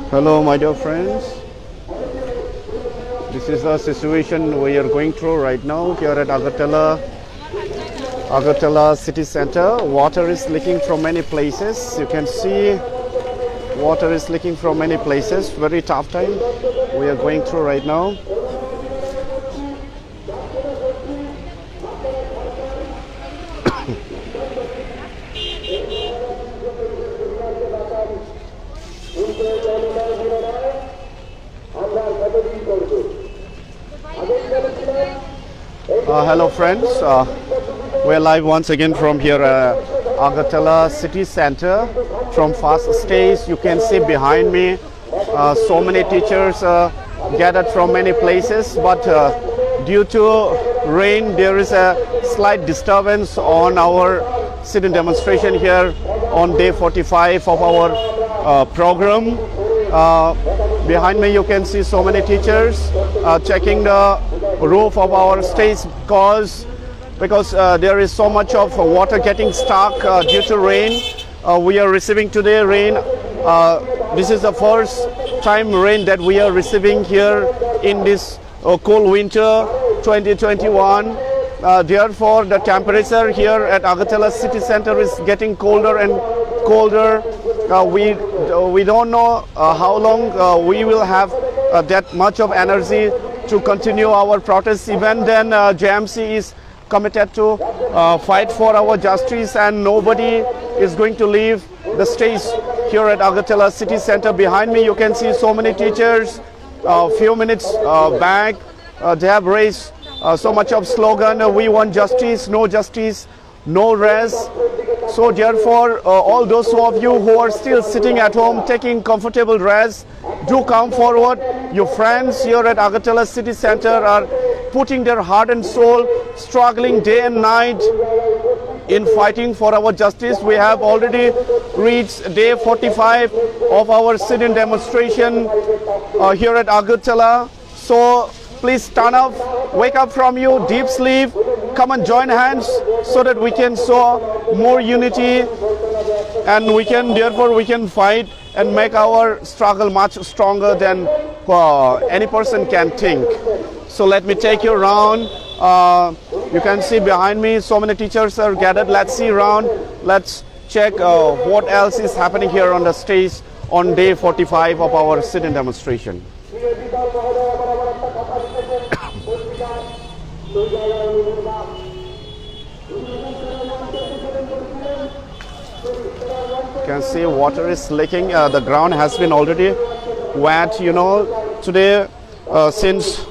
Hello my dear friends, this is the situation we are going through right now here at Agartala city center. Water is leaking from many places. You can see water is leaking from many places. Very tough time we are going through right now. Hello friends, we're live once again from here Agartala city center from fast stage. You can see behind me so many teachers gathered from many places, but due to rain there is a slight disturbance on our student demonstration here on day 45 of our program. Behind me you can see so many teachers checking the roof of our stage because there is so much of water getting stuck due to rain. We are receiving today rain. This is the first time rain that we are receiving here in this cold winter 2021. Therefore the temperature here at Agartala city center is getting colder and colder. We don't know how long we will have that much of energy to continue our protest. Even then JMC is committed to fight for our justice, and nobody is going to leave the stage here at Agartala city center. Behind me you can see so many teachers. A few minutes back they have raised so much of slogan, we want justice, no rest. So therefore all those of you who are still sitting at home taking comfortable rest, do come forward. Your friends here at Agartala city center are putting their heart and soul, struggling day and night in fighting for our justice. We have already reached day 45 of our sit-in demonstration here at Agartala. So please stand up, wake up from your deep sleep, come and join hands so that we can show more unity, and we can fight and make our struggle much stronger than any person can think. So let me take you around. You can see behind me so many teachers are gathered. Let's see around. Let's check what else is happening here on the stage on day 45 of our sit-in demonstration. You can see water is leaking. The ground has been already wet. You know, today since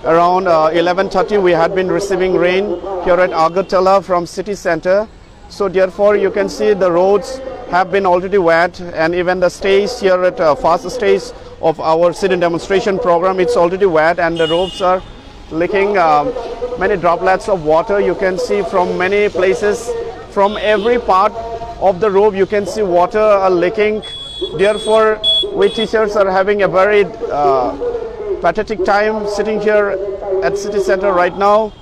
around 11:30 we had been receiving rain here at Agartala from city center. So therefore you can see the roads have been already wet, and even the stage here at fast stage of our sit-in demonstration program, it's already wet, and the roads are leaking. Many droplets of water you can see from many places, from every part of the roof you can see water are leaking. Therefore we teachers are having a very pathetic time sitting here at city center right now.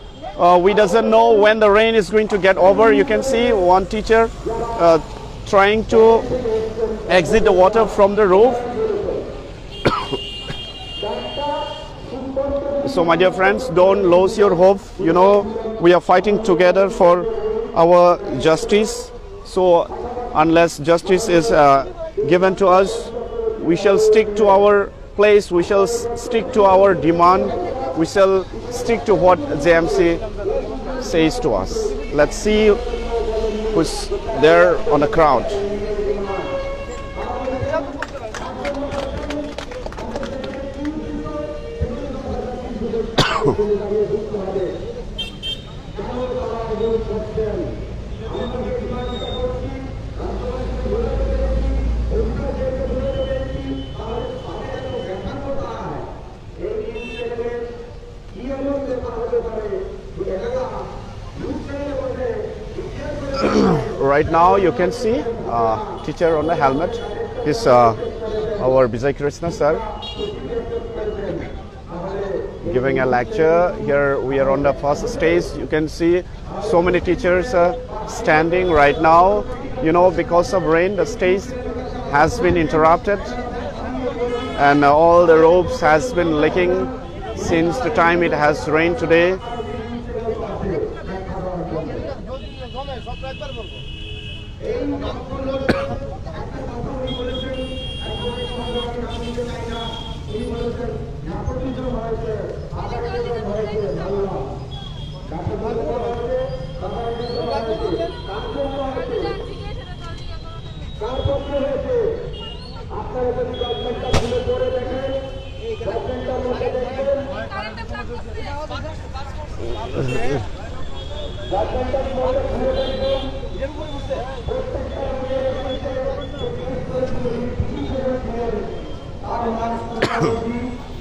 We doesn't know when the rain is going to get over. You can see one teacher trying to exit the water from the roof. So my dear friends, don't lose your hope. You know, we are fighting together for our justice. So unless justice is given to us, we shall stick to our place, we shall stick to our demand, we shall stick to what JMC says to us. Let's see who's there on the crowd. Right now you can see teacher on the helmet. He's our Vijay Krishna sir giving a lecture. Here we are on the first stage. You can see so many teachers standing right now. You know, because of rain the stage has been interrupted and all the ropes has been leaking since the time it has rained today.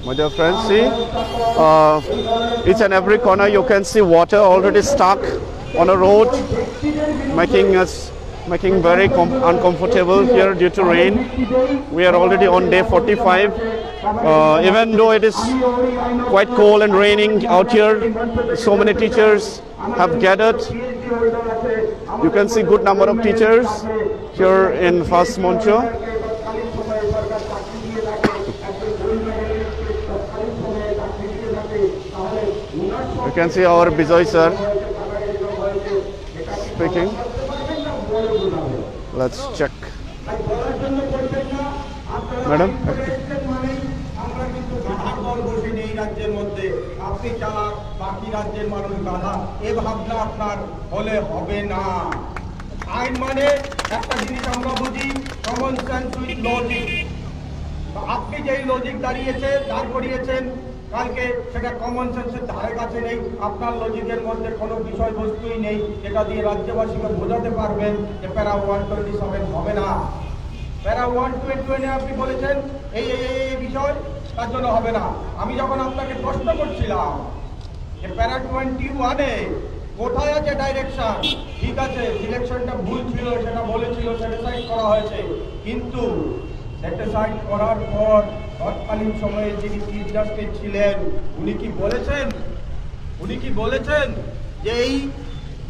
My dear friends, see each and every corner you can see water already stuck on a road, making very uncomfortable here due to rain. We are already on day 45. Even though it is quite cold and raining out here, so many teachers have gathered. You can see good number of teachers here in First Moncho. You can see our Bijoy sir speaking. Let's check. Madam. রাজ্যের মধ্যে আপনি চালাক বাকি রাজ্যের মানুষ গাধা এ ভাবনা আপনার হলে হবে না। আইন মানে একটা জিনিস আমরা বুঝি কমন সেন্স উইথ লজিক। আপনি যেই লজিক দাঁড় করিয়েছেন কালকে সেটা কমন সেন্সের ধারে কাছে নেই। আপনার লজিকের মধ্যে কোনো বিষয়বস্তুই নেই যেটা দিয়ে রাজ্যবাসীকে বোঝাতে পারবেন যে প্যারা 127 হবে না। প্যারা 121 আপনি বলেছেন এই বিষয় তার জন্য হবে না। আমি যখন আপনাকে প্রশ্ন করছিলাম যে প্যারা 21-এ কোথায় আছে ডাইরেকশন, ঠিক আছে সিলেকশনটা ভুল ছিল সেটা বলেছিল, স্যাটিসফাইড করা হয়েছে, কিন্তু স্যাটিসফাইড করার পর তৎকালীন সময়ে যিনি চিফ জাস্টিস ছিলেন উনি কি বলেছেন যে এই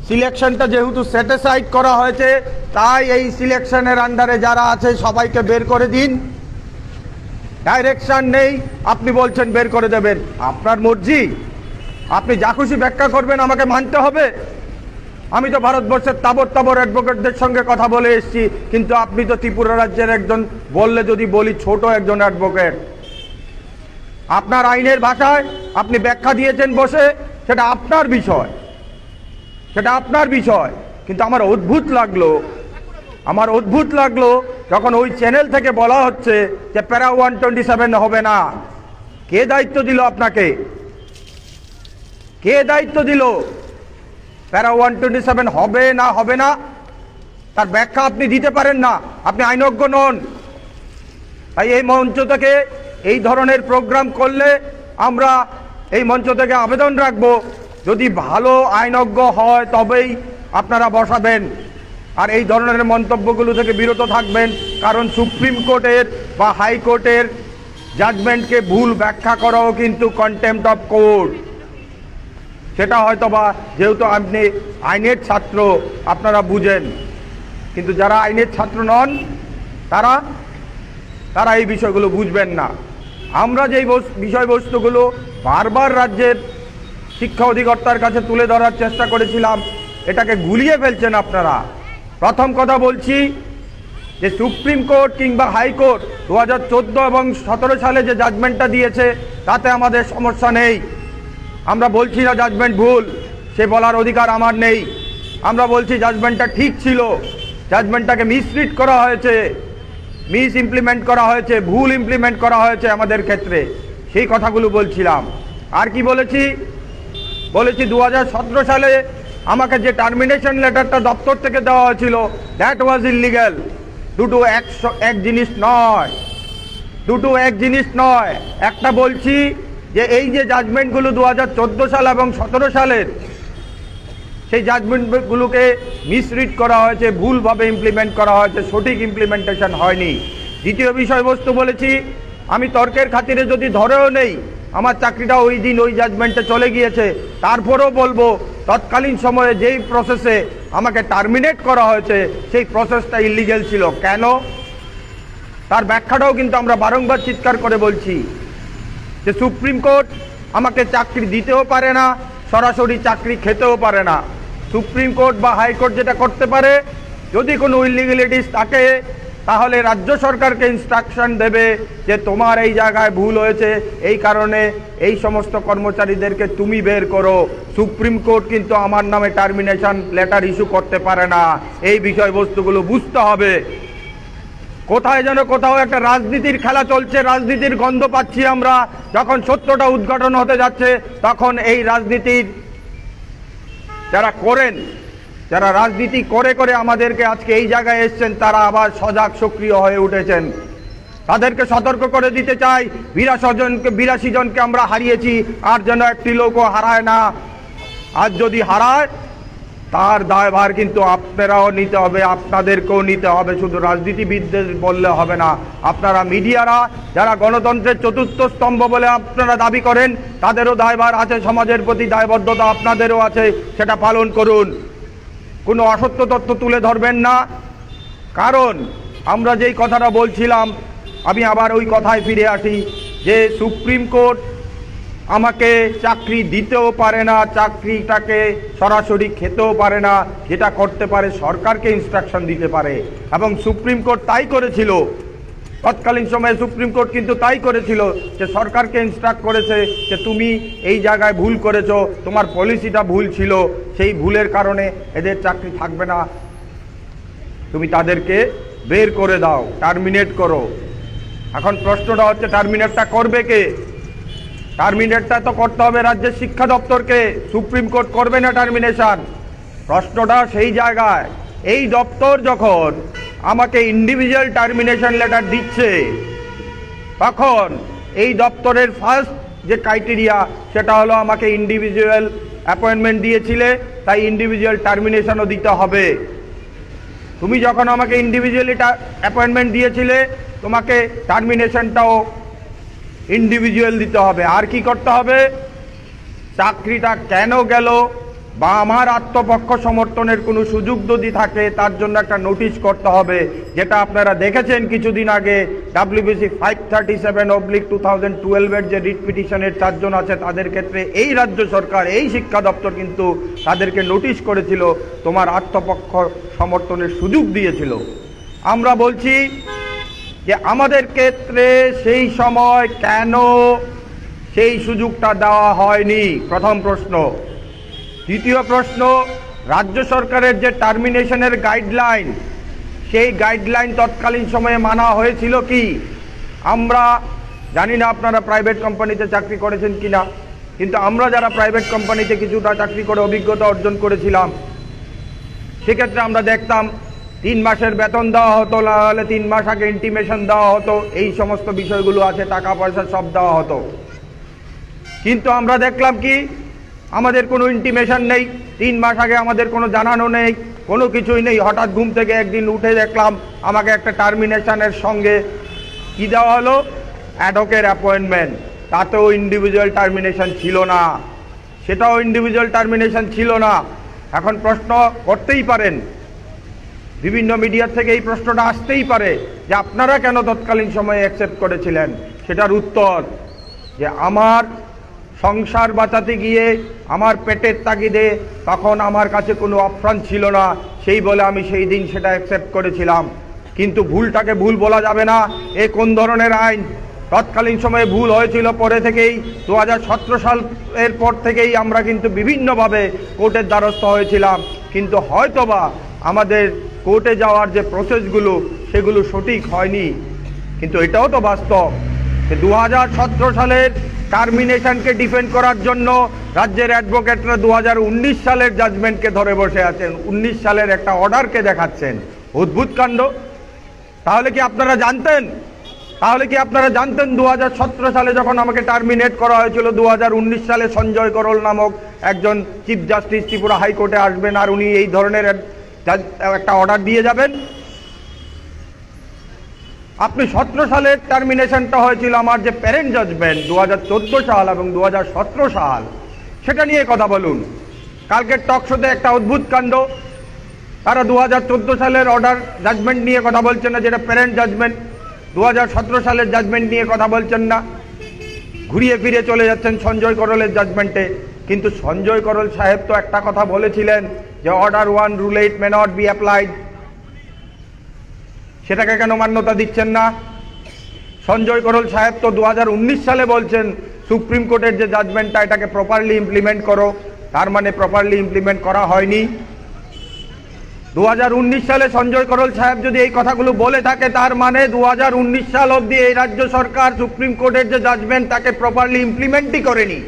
সিলেকশনটা যেহেতু স্যাটিসফাইড করা হয়েছে তাই এই সিলেকশনের আন্ডারে যারা আছে সবাইকে বের করে দিন, ডাইরেকশন নেই, আপনি বলছেন বের করে দেবেন। আপনার মর্জি, আপনি যা খুশি ব্যাখ্যা করবেন আমাকে মানতে হবে। আমি তো ভারতবর্ষের তাবর অ্যাডভোকেটদের সঙ্গে কথা বলে এসেছি, কিন্তু আপনি তো ত্রিপুরা রাজ্যের একজন, বললে যদি বলি ছোট একজন অ্যাডভোকেট। আপনার আইনের ভাষায় আপনি ব্যাখ্যা দিয়েছেন বসে, সেটা আপনার বিষয়, কিন্তু আমার অদ্ভুত লাগলো যখন ওই চ্যানেল থেকে বলা হচ্ছে যে প্যারা 127 হবে না। কে দায়িত্ব দিল আপনাকে? প্যারা 127 হবে না তার ব্যাখ্যা আপনি দিতে পারেন না, আপনি আইনজ্ঞ নন। তাই এই মঞ্চ থেকে এই ধরনের প্রোগ্রাম করলে আমরা এই মঞ্চ থেকে আবেদন রাখবো, যদি ভালো আইনজ্ঞ হয় তবেই আপনারা বসাবেন, আর এই ধরনের মন্তব্যগুলো থেকে বিরত থাকবেন। কারণ সুপ্রিম কোর্টের বা হাইকোর্টের জাজমেন্টকে ভুল ব্যাখ্যা করাও কিন্তু কন্টেম্পট অফ কোর্ট। সেটা হয়তো বা যেহেতু আপনি আইনের ছাত্র আপনারা বুঝেন, কিন্তু যারা আইনের ছাত্র নন তারা এই বিষয়গুলো বুঝবেন না। আমরা যেই বিষয়বস্তুগুলো বারবার রাজ্যের শিক্ষা অধিকর্তার কাছে তুলে ধরার চেষ্টা করেছিলাম, এটাকে গুলিয়ে ফেলছেন আপনারা। প্রথম কথা বলছি যে সুপ্রিম কোর্ট কিংবা হাইকোর্ট 2014 এবং 17 সালে যে জাজমেন্টটা দিয়েছে তাতে আমাদের সমস্যা নেই। আমরা বলছি না জাজমেন্ট ভুল, সে বলার অধিকার আমার নেই। আমরা বলছি জাজমেন্টটা ঠিক ছিল, জাজমেন্টটাকে মিসরিড করা হয়েছে, মিস ইমপ্লিমেন্ট করা হয়েছে, ভুল ইমপ্লিমেন্ট করা হয়েছে আমাদের ক্ষেত্রে, সেই কথাগুলো বলছিলাম। আর কি বলেছি 2017 সালে আমাকে যে টার্মিনেশন লেটারটা দপ্তর থেকে দেওয়া হয়েছিল, দ্যাট ওয়াজ ইললিগ্যাল। দুটো এক জিনিস নয়। একটা বলছি যে এই যে জাজমেন্টগুলো 2014 সাল এবং 17 সালের, সেই জাজমেন্টগুলোকে মিসরিড করা হয়েছে, ভুলভাবে ইমপ্লিমেন্ট করা হয়েছে, সঠিক ইমপ্লিমেন্টেশন হয়নি। দ্বিতীয় বিষয়বস্তু বলেছি, আমি তর্কের খাতিরে যদি ধরেও নেই আমার চাকরিটা ওই দিন ওই জাজমেন্টে চলে গিয়েছে, তারপরেও বলবো তৎকালীন সময়ে যেই প্রসেসে আমাকে টার্মিনেট করা হয়েছে সেই প্রসেসটা ইলিগ্যাল ছিল। কেন? তার ব্যাখ্যাটাও কিন্তু আমরা বারংবার চিৎকার করে বলছি যে সুপ্রিম কোর্ট আমাকে চাকরি দিতেও পারে না, সরাসরি চাকরি খেতেও পারে না। সুপ্রিম কোর্ট বা হাইকোর্ট যেটা করতে পারে, যদি কোনো ইলিগ্যালিটিস থাকে তাহলে রাজ্য সরকারকে ইনস্ট্রাকশন দেবে যে তোমার এই জায়গায় ভুল হয়েছে, এই কারণে এই সমস্ত কর্মচারীদেরকে তুমি বের করো। সুপ্রিম কোর্ট কিন্তু আমার নামে টার্মিনেশন লেটার ইস্যু করতে পারে না। এই বিষয়বস্তুগুলো বুঝতে হবে। কোথায় যেন কোথাও একটা রাজনীতির খেলা চলছে, রাজনীতির গন্ধ পাচ্ছি আমরা। যখন সত্যটা উদ্ঘাটন হতে যাচ্ছে তখন এই রাজনীতির যারা রাজনীতি করে করে আমাদেরকে আজকে এই জায়গায় এসছেন, তারা আবার সজাগ সক্রিয় হয়ে উঠেছেন। তাদেরকে সতর্ক করে দিতে চাই, 82 জনকে আমরা হারিয়েছি, আর যেন একটি লোকও হারায় না। আর যদি হারায় তার দায়ভার কিন্তু আপনারাও নিতে হবে, আপনাদেরকেও নিতে হবে। শুধু রাজনীতিবিদদের বললে হবে না। আপনারা মিডিয়ারা যারা গণতন্ত্রের চতুর্থ স্তম্ভ বলে আপনারা দাবি করেন, তাদেরও দায়ভার আছে, সমাজের প্রতি দায়বদ্ধতা আপনাদেরও আছে, সেটা পালন করুন। কোনো অসত্য তথ্য তুলে ধরবেন না। কারণ আমরা যেই কথাটা বলছিলাম, আমি আবার ওই কথায় ফিরে আসি যে সুপ্রিম কোর্ট আমাকে চাকরি দিতেও পারে না, চাকরিটাকে সরাসরি খেতেও পারে না। যেটা করতে পারে সরকারকে ইনস্ট্রাকশন দিতে পারে, এবং সুপ্রিম কোর্ট তাই করেছিল। তৎকালীন সময়ে সুপ্রিম কোর্ট কিন্তু তাই করেছিল যে সরকারকে ইনস্ট্রাক্ট করেছে যে তুমি এই জায়গায় ভুল করেছো, তোমার পলিসিটা ভুল ছিল, সেই ভুলের কারণে এদের চাকরি থাকবে না, তুমি তাদেরকে বের করে দাও, টার্মিনেট করো। এখন প্রশ্নটা হচ্ছে টার্মিনেটটা করবে কে? টার্মিনেটটা তো করতে হবে রাজ্যের শিক্ষা দপ্তরকে, সুপ্রিম কোর্ট করবে না টার্মিনেশন। প্রশ্নটা সেই জায়গায়, এই দপ্তর যখন আমাকে ইন্ডিভিজুয়াল টার্মিনেশন লেটার দিচ্ছে, তখন এই দপ্তরের ফার্স্ট যে ক্রাইটেরিয়া সেটা হলো আমাকে ইন্ডিভিজুয়াল অ্যাপয়েন্টমেন্ট দিয়েছিলে, তাই ইন্ডিভিজুয়াল টার্মিনেশনও দিতে হবে। তুমি যখন আমাকে ইন্ডিভিজুয়ালি অ্যাপয়েন্টমেন্ট দিয়েছিলে, তোমাকে টার্মিনেশনটাও ইন্ডিভিজুয়াল দিতে হবে। আর কি করতে হবে? চাকরিটা কেন গেল বা আমার আত্মপক্ষ সমর্থনের কোনো সুযোগ যদি থাকে তার জন্য একটা নোটিশ করতে হবে, যেটা আপনারা দেখেছেন কিছুদিন আগে WBC 537/2012 যে রিট পিটিশনের 4 জন আছে তাদের ক্ষেত্রে এই রাজ্য সরকার, এই শিক্ষা দপ্তর কিন্তু তাদেরকে নোটিশ করেছিল, তোমার আত্মপক্ষ সমর্থনের সুযোগ দিয়েছিল। আমরা বলছি যে আমাদের ক্ষেত্রে সেই সময় কেন সেই সুযোগটা দেওয়া হয়নি, প্রথম প্রশ্ন। দ্বিতীয় প্রশ্ন, রাজ্য সরকারের যে টার্মিনেশনের গাইডলাইন, সেই গাইডলাইন তৎকালীন সময়ে মানা হয়েছিল কি? আমরা জানি না আপনারা প্রাইভেট কোম্পানিতে চাকরি করেছেন কিনা, কিন্তু আমরা যারা প্রাইভেট কোম্পানিতে কিছুটা চাকরি করে অভিজ্ঞতা অর্জন করেছিলাম, সেক্ষেত্রে আমরা দেখতাম 3 মাসের বেতন দেওয়া হতো, নাহলে 3 মাস আগে ইন্টিমেশন দেওয়া হতো, এই সমস্ত বিষয়গুলো আছে, টাকা পয়সা সব দেওয়া হতো। কিন্তু আমরা দেখলাম কি, আমাদের কোনো ইন্টিমেশন নেই, 3 মাস আগে আমাদের কোনো জানানো নেই, কোনো কিছুই নেই। হঠাৎ ঘুম থেকে একদিন উঠে দেখলাম আমাকে একটা টার্মিনেশনের সঙ্গে কি দেওয়া হলো, অ্যাডহকের অ্যাপয়েন্টমেন্ট। তাতেও ইন্ডিভিজুয়াল টার্মিনেশন ছিল না, সেটাও ইন্ডিভিজুয়াল টার্মিনেশন ছিল না। এখন প্রশ্ন করতেই পারেন, বিভিন্ন মিডিয়ার থেকে এই প্রশ্নটা আসতেই পারে যে আপনারা কেন তৎকালীন সময়ে অ্যাকসেপ্ট করেছিলেন। সেটার উত্তর যে আমার সংসার বাঁচাতে গিয়ে, আমার পেটের তাগিদে তখন আমার কাছে কোনো অপশন ছিল না, সেই বলে আমি সেই দিন সেটা অ্যাকসেপ্ট করেছিলাম। কিন্তু ভুলটাকে ভুল বলা যাবে না। এ কোন ধরনের আইন? তৎকালীন সময়ে ভুল হয়েছিল পরে থেকেই, 2017 সালের পর থেকেই আমরা কিন্তু বিভিন্নভাবে কোর্টের দ্বারস্থ হয়েছিলাম, কিন্তু হয়তোবা আমাদের কোর্টে যাওয়ার যে প্রসেসগুলো সেগুলো সঠিক হয়নি। কিন্তু এটাও তো বাস্তব যে 2017 সালের টার্মিনেশনকে ডিফেন্ড করার জন্য রাজ্যের অ্যাডভোকেটরা 2019 সালের জাজমেন্টকে ধরে বসে আছেন, 19 সালের একটা অর্ডারকে দেখাচ্ছেন। অদ্ভুত কাণ্ড। তাহলে কি আপনারা জানতেন তাহলে কি আপনারা জানতেন 2017 সালে যখন আমাকে টার্মিনেট করা হয়েছিল, 2019 সালে সঞ্জয় করল নামক একজন চিফ জাস্টিস ত্রিপুরা হাইকোর্টে আসবেন আর উনি এই ধরনের একটা অর্ডার দিয়ে যাবেন? আপনি 17 সালের টার্মিনেশনটা হয়েছিল আমার যে প্যারেন্ট জাজমেন্ট 2014 সাল এবং 2017 সাল, সেটা নিয়ে কথা বলুন। কালকের টক শোতে একটা অদ্ভুত কাণ্ড, তারা 2014 সালের অর্ডার জাজমেন্ট নিয়ে কথা বলছেন না, যেটা প্যারেন্ট জাজমেন্ট, 2017 সালের জাজমেন্ট নিয়ে কথা বলছেন না, ঘুরিয়ে ফিরে চলে যাচ্ছেন সঞ্জয় করলের জাজমেন্টে। কিন্তু সঞ্জয় করল সাহেব তো একটা কথা বলেছিলেন যে order 1 rule 8 may not be applied, সেটাকে কেন মান্যতা দিচ্ছেন না? সঞ্জয় করল সাহেব তো 2019 সালে বলছেন সুপ্রিম কোর্টের যে জাজমেন্টটা এটাকে প্রপারলি ইমপ্লিমেন্ট করো, তার মানে প্রপারলি ইমপ্লিমেন্ট করা হয়নি। 2019 সালে সঞ্জয় করল সাহেব যদি এই কথাগুলো বলে থাকে, তার মানে 2019 সাল অবধি এই রাজ্য সরকার সুপ্রিম কোর্টের যে জাজমেন্ট তাকে প্রপারলি ইমপ্লিমেন্টই করেনি।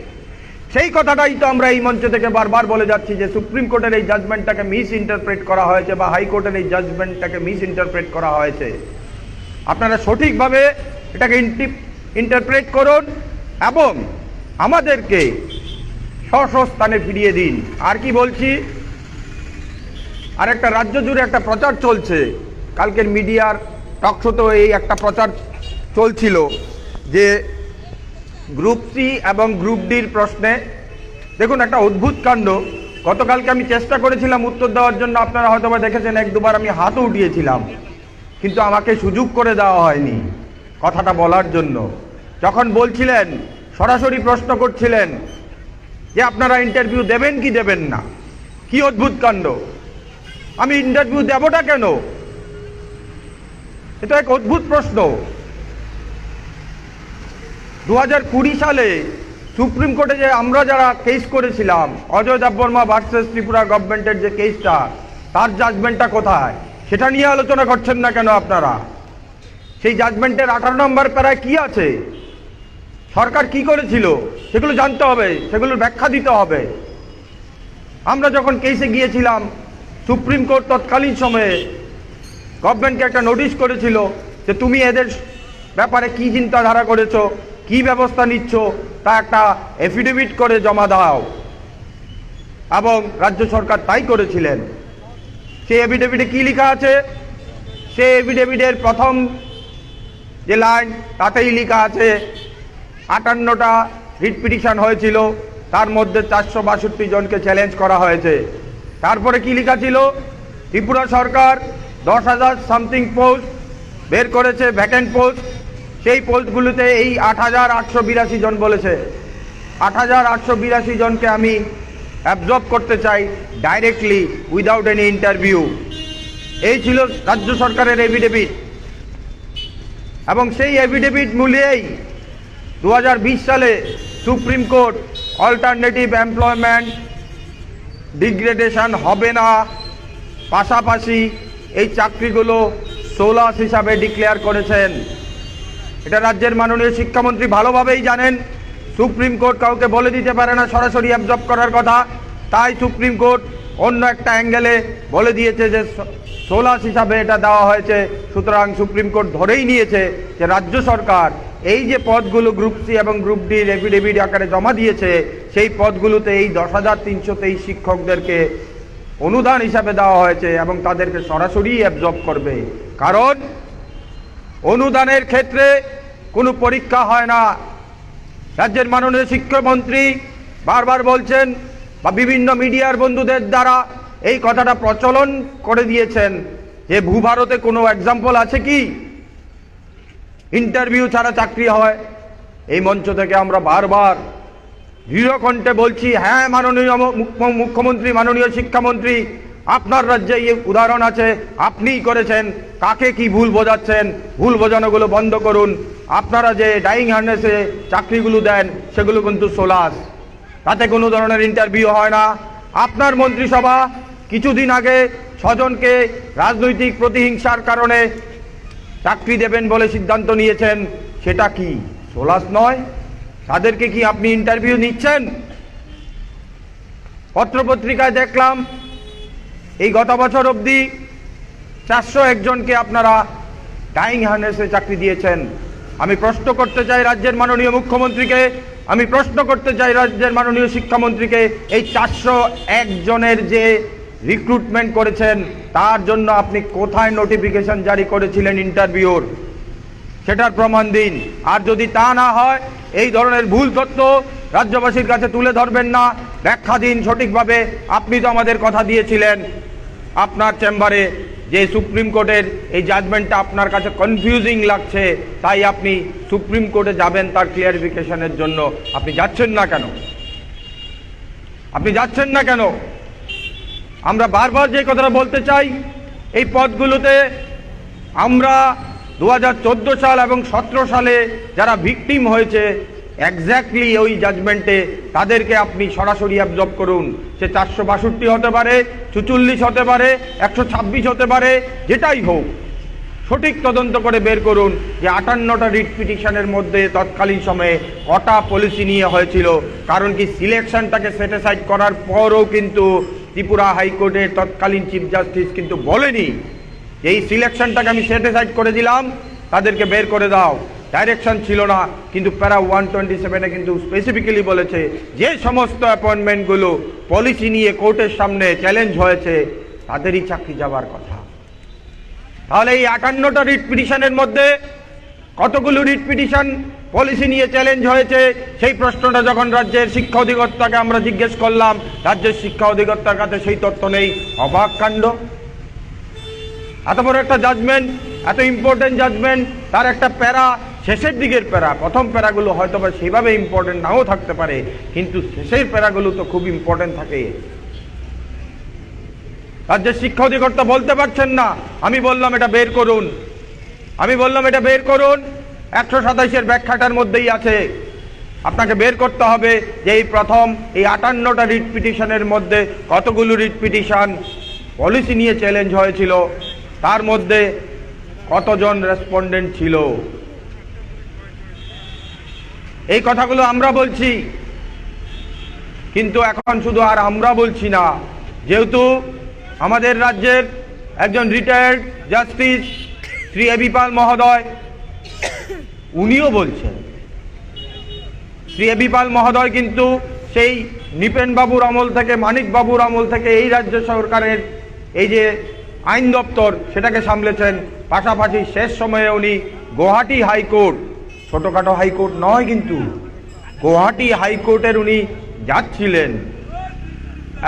সেই কথাটাই তো আমরা এই মঞ্চ থেকে বারবার বলে যাচ্ছি যে সুপ্রিম কোর্টের এই জাজমেন্টটাকে মিস ইন্টারপ্রেট করা হয়েছে বা হাইকোর্টের এই জাজমেন্টটাকে মিস ইন্টারপ্রেট করা হয়েছে। আপনারা সঠিকভাবে এটাকে ইন্টারপ্রেট করুন এবং আমাদেরকে স্ব স্থানে ফিরিয়ে দিন। আর কি বলছি, আর একটা রাজ্য জুড়ে একটা প্রচার চলছে, কালকের মিডিয়ার টকশোতেও এই একটা প্রচার চলছিল যে গ্রুপ সি এবং গ্রুপ ডির প্রশ্নে দেখুন একটা অদ্ভুত কাণ্ড। গতকালকে আমি চেষ্টা করেছিলাম উত্তর দেওয়ার জন্য, আপনারা হয়তো বা দেখেছেন, 1-2 বার আমি হাতও উঠিয়েছিলাম, কিন্তু আমাকে সুযোগ করে দেওয়া হয়নি কথাটা বলার জন্য। যখন বলছিলেন, সরাসরি প্রশ্ন করছিলেন যে আপনারা ইন্টারভিউ দেবেন কি দেবেন না, কি অদ্ভুত কাণ্ড। আমি ইন্টারভিউ দেবটা কেন? এটা এক অদ্ভুত প্রশ্ন। 2020 সালে সুপ্রিম কোর্টে যে আমরা যারা কেস করেছিলাম, অজয় দেববর্মা ভার্সেস ত্রিপুরা গভর্নমেন্টের যে কেসটা, তার জাজমেন্টটা কোথায়, সেটা নিয়ে আলোচনা করছেন না কেন আপনারা? সেই জাজমেন্টের 18 নম্বর প্যারায় কি আছে, সরকার কি করেছিল, সেগুলো জানতে হবে, সেগুলোর ব্যাখ্যা দিতে হবে। আমরা যখন কেসে গিয়েছিলাম, সুপ্রিম কোর্ট তৎকালীন সময়ে গভর্নমেন্টকে একটা নোটিশ করেছিল যে তুমি এদের ব্যাপারে কি চিন্তাধারা করেছো, কি ব্যবস্থা নিচ্ছ, তা একটা এফিডেভিট করে জমা দাও, এবং রাজ্য সরকার তাই করেছিলেন। সেই এফিডেভিটে কি লেখা আছে? সেই এফিডেভিটের প্রথম যে লাইন, তাতেই লেখা আছে 58টা রিট পিটিশন হয়েছিল, তার মধ্যে 462 জনকে চ্যালেঞ্জ করা হয়েছে। তারপরে কি লেখা ছিল? ত্রিপুরা সরকার 10,000 সামথিং পোস্ট বের করেছে, ভ্যাকেন্ট পোস্ট। সেই পোস্টগুলোতে এই 8,882 জন বলেছে। 8,882 জনকে আমি অ্যাবজর্ব করতে চাই ডাইরেক্টলি উইদাউট এনি ইন্টারভিউ। এই ছিল রাজ্য সরকারের এফিডেভিট, এবং সেই এফিডেভিট মিলিয়েই 2020 সালে supreme court alternative employment degradation হবে না, পাশাপাশি এই চাকরিগুলো সোলাস হিসাবে ডিক্লেয়ার করেছেন। এটা রাজ্যের মাননীয় শিক্ষামন্ত্রী ভালোভাবেই জানেন। সুপ্রিম কোর্ট কাউকে বলে দিতে পারে না সরাসরি অ্যাবজর্ব করার কথা, তাই সুপ্রিম কোর্ট অন্য একটা অ্যাঙ্গেলে বলে দিয়েছে যে সোলাস হিসাবে এটা দেওয়া হয়েছে। সুতরাং সুপ্রিম কোর্ট ধরেই নিয়েছে যে রাজ্য সরকার এই যে পদগুলো গ্রুপ সি এবং গ্রুপ ডির এফিডেভিট আকারে জমা দিয়েছে, সেই পদগুলোতে এই 10,323 শিক্ষকদেরকে অনুদান হিসাবে দেওয়া হয়েছে এবং তাদেরকে সরাসরি অ্যাবজর্ব করবে। কারণ অনুদানের ক্ষেত্রে কোনো পরীক্ষা হয় না। রাজ্যের মাননীয় শিক্ষামন্ত্রী বারবার বলছেন বা বিভিন্ন মিডিয়ার বন্ধুদের দ্বারা এই কথাটা প্রচলন করে দিয়েছেন যে ভূভারতে কোনো এক্সাম্পল আছে কি ইন্টারভিউ ছাড়া চাকরি হয়। এই মঞ্চ থেকে আমরা বারবার দৃঢ় কণ্ঠে বলছি, হ্যাঁ মাননীয় মুখ্যমন্ত্রী, মাননীয় শিক্ষামন্ত্রী, আপনার রাজ্যে এই উদাহরণ আছে, আপনিই করেছেন। কাকে কি ভুল বোঝাচ্ছেন? ভুল বোঝানোগুলো বন্ধ করুন। আপনারা যে ডাইং হার্নেসে চাকরিগুলো দেন সেগুলো কিন্তু সোলাস, তাতে কোনো ধরনের ইন্টারভিউ হয় না। আপনার মন্ত্রিসভা কিছুদিন আগে 6 জনকে রাজনৈতিক প্রতিহিংসার কারণে চাকরি দেবেন বলে সিদ্ধান্ত নিয়েছেন, সেটা কি সোলাস নয়? তাদেরকে কি আপনি ইন্টারভিউ নিচ্ছেন? পত্রপত্রিকায় দেখলাম এই গত বছর অবধি 401 জনকে আপনারা ডাইং হার্নেসে চাকরি দিয়েছেন। আমি প্রশ্ন করতে চাই রাজ্যের মাননীয় মুখ্যমন্ত্রীকে, আমি প্রশ্ন করতে চাই রাজ্যের মাননীয় শিক্ষামন্ত্রীকে, এই 401 জনের যে রিক্রুটমেন্ট করেছেন তার জন্য আপনি কোথায় নোটিফিকেশন জারি করেছিলেন ইন্টারভিউর, সেটার প্রমাণ দিন। আর যদি তা না হয়, এই ধরনের ভুল তথ্য রাজ্যবাসীর কাছে তুলে ধরবেন না, ব্যাখ্যা দিন সঠিকভাবে। আপনি তো আমাদের কথা দিয়েছিলেন আপনার চেম্বারে যে সুপ্রিম কোর্টের এই জাজমেন্টটা আপনার কাছে কনফিউজিং লাগছে, তাই আপনি সুপ্রিম কোর্টে যাবেন তার ক্লিয়ারিফিকেশনের জন্য। আপনি যাচ্ছেন না কেন? আপনি যাচ্ছেন না কেন? আমরা বারবার যে কথাটা বলতে চাই, এই পদগুলোতে আমরা 2014 সাল এবং 17 সালে যারা ভিকটিম হয়েছে এক্স্যাক্টলি ওই জাজমেন্টে, তাদেরকে আপনি সরাসরি অ্যাবজর্ব করুন। সে 462 হতে পারে, 44 হতে পারে, 126 হতে পারে, যেটাই হোক, সঠিক তদন্ত করে বের করুন যে 58টা রিট পিটিশনের মধ্যে তৎকালীন সময়ে কটা পলিসি নিয়ে হয়েছিল। কারণ কি, সিলেকশনটাকে সেটিসাইড করার পরও কিন্তু ত্রিপুরা হাইকোর্টের তৎকালীন চিফ জাস্টিস কিন্তু বলেনি যে এই সিলেকশনটাকে আমি সেটিসাইড করে দিলাম, তাদেরকে বের করে দাও। ডাইরেকশন ছিল না, কিন্তু প্যারা 127-এ কিন্তু স্পেসিফিক্যালি বলেছে যে সমস্ত অ্যাপয়েন্টমেন্টগুলো পলিসি নিয়ে কোর্টের সামনে চ্যালেঞ্জ হয়েছে তাদেরই চাকরি যাবার কথা। তাহলে এই 58টা রিট পিটিশনের মধ্যে কতগুলো রিট পিটিশন পলিসি নিয়ে চ্যালেঞ্জ হয়েছে, সেই প্রশ্নটা যখন রাজ্যের শিক্ষা অধিকর্তাকে আমরা জিজ্ঞেস করলাম, রাজ্যের শিক্ষা অধিকর্তার কাছে সেই তথ্য নেই। অবাক কাণ্ড! এত বড় একটা জাজমেন্ট, এত ইম্পর্টেন্ট জাজমেন্ট, তার একটা প্যারা, শেষের দিকের প্যারা, প্রথম প্যারাগুলো হয়তো বা সেইভাবে ইম্পর্টেন্ট নাও থাকতে পারে, কিন্তু শেষের প্যারাগুলো তো খুব ইম্পর্টেন্ট থাকে। রাজ্যের শিক্ষা অধিকর্তা বলতে পারছেন না। আমি বললাম এটা বের করুন, আমি বললাম এটা বের করুন। 127-এর ব্যাখ্যাটার মধ্যেই আছে। আপনাকে বের করতে হবে যে এই প্রথম এই 58টা রিট পিটিশনের মধ্যে কতগুলো রিট পিটিশন পলিসি নিয়ে চ্যালেঞ্জ হয়েছিল, তার মধ্যে কতজন রেসপন্ডেন্ট ছিল। এই কথাগুলো আমরা বলছি, কিন্তু এখন শুধু আর আমরা বলছি না, যেহেতু আমাদের রাজ্যের একজন রিটায়ার্ড জাস্টিস শ্রী এবি পাল মহোদয়, উনিও বলছেন। শ্রী এবি পাল মহোদয় কিন্তু সেই নৃপেন বাবুর আমল থেকে, মানিক বাবুর আমল থেকে এই রাজ্য সরকারের এই যে আইন দপ্তর সেটাকে সামলেছেন। পাশাপাশি শেষ সময়ে উনি গুয়াহাটি হাইকোর্ট, ছোটোখাটো হাইকোর্ট নয় কিন্তু, গুয়াহাটি হাইকোর্টের উনি যাচ্ছিলেন।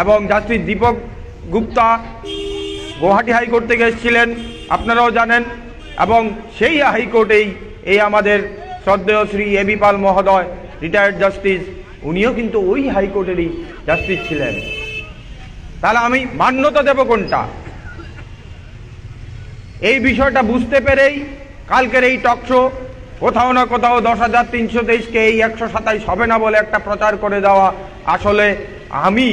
এবং জাস্টিস দীপক গুপ্তা গুয়াহাটি হাইকোর্ট থেকে এসেছিলেন, আপনারাও জানেন। এবং সেই হাইকোর্টেই এই আমাদের শ্রদ্ধেয় শ্রী এবি পাল মহোদয়, রিটায়ার্ড জাস্টিস, উনিও কিন্তু ওই হাইকোর্টেরই জাস্টিস ছিলেন। তাহলে আমি মান্যতা দেব কোনটা? এই বিষয়টা বুঝতে পেরেই কালকের এই টকশো, কোথাও না কোথাও 10,323-কে এই 127 হবে না বলে একটা প্রচার করে দেওয়া। আসলে আমি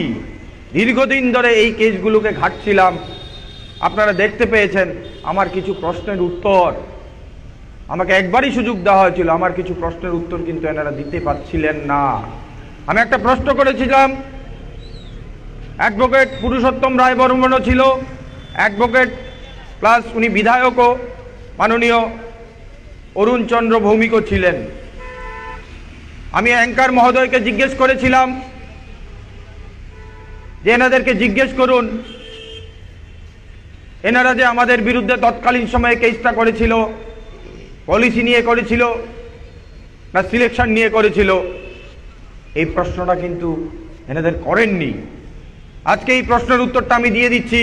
দীর্ঘদিন ধরে এই কেসগুলোকে ঘাঁটছিলাম, আপনারা দেখতে পেয়েছেন। আমার কিছু প্রশ্নের উত্তর, আমাকে একবারই সুযোগ দেওয়া হয়েছিল, আমার কিছু প্রশ্নের উত্তর কিন্তু এনারা দিতে পারছিলেন না। আমি একটা প্রশ্ন করেছিলাম, অ্যাডভোকেট পুরুষোত্তম রায় বর্মনও ছিল, অ্যাডভোকেট প্লাস উনি বিধায়কও মাননীয় অরুণ চন্দ্র ভৌমিকও ছিলেন। আমি অ্যাঙ্কার মহোদয়কে জিজ্ঞেস করেছিলাম যে এনাদেরকে জিজ্ঞেস করুন, এনারা যে আমাদের বিরুদ্ধে তৎকালীন সময়ে কেসটা করেছিল, পলিসি নিয়ে করেছিল না সিলেকশন নিয়ে করেছিল, এই প্রশ্নটা কিন্তু এনাদের করেননি। আজকে এই প্রশ্নের উত্তরটা আমি দিয়ে দিচ্ছি।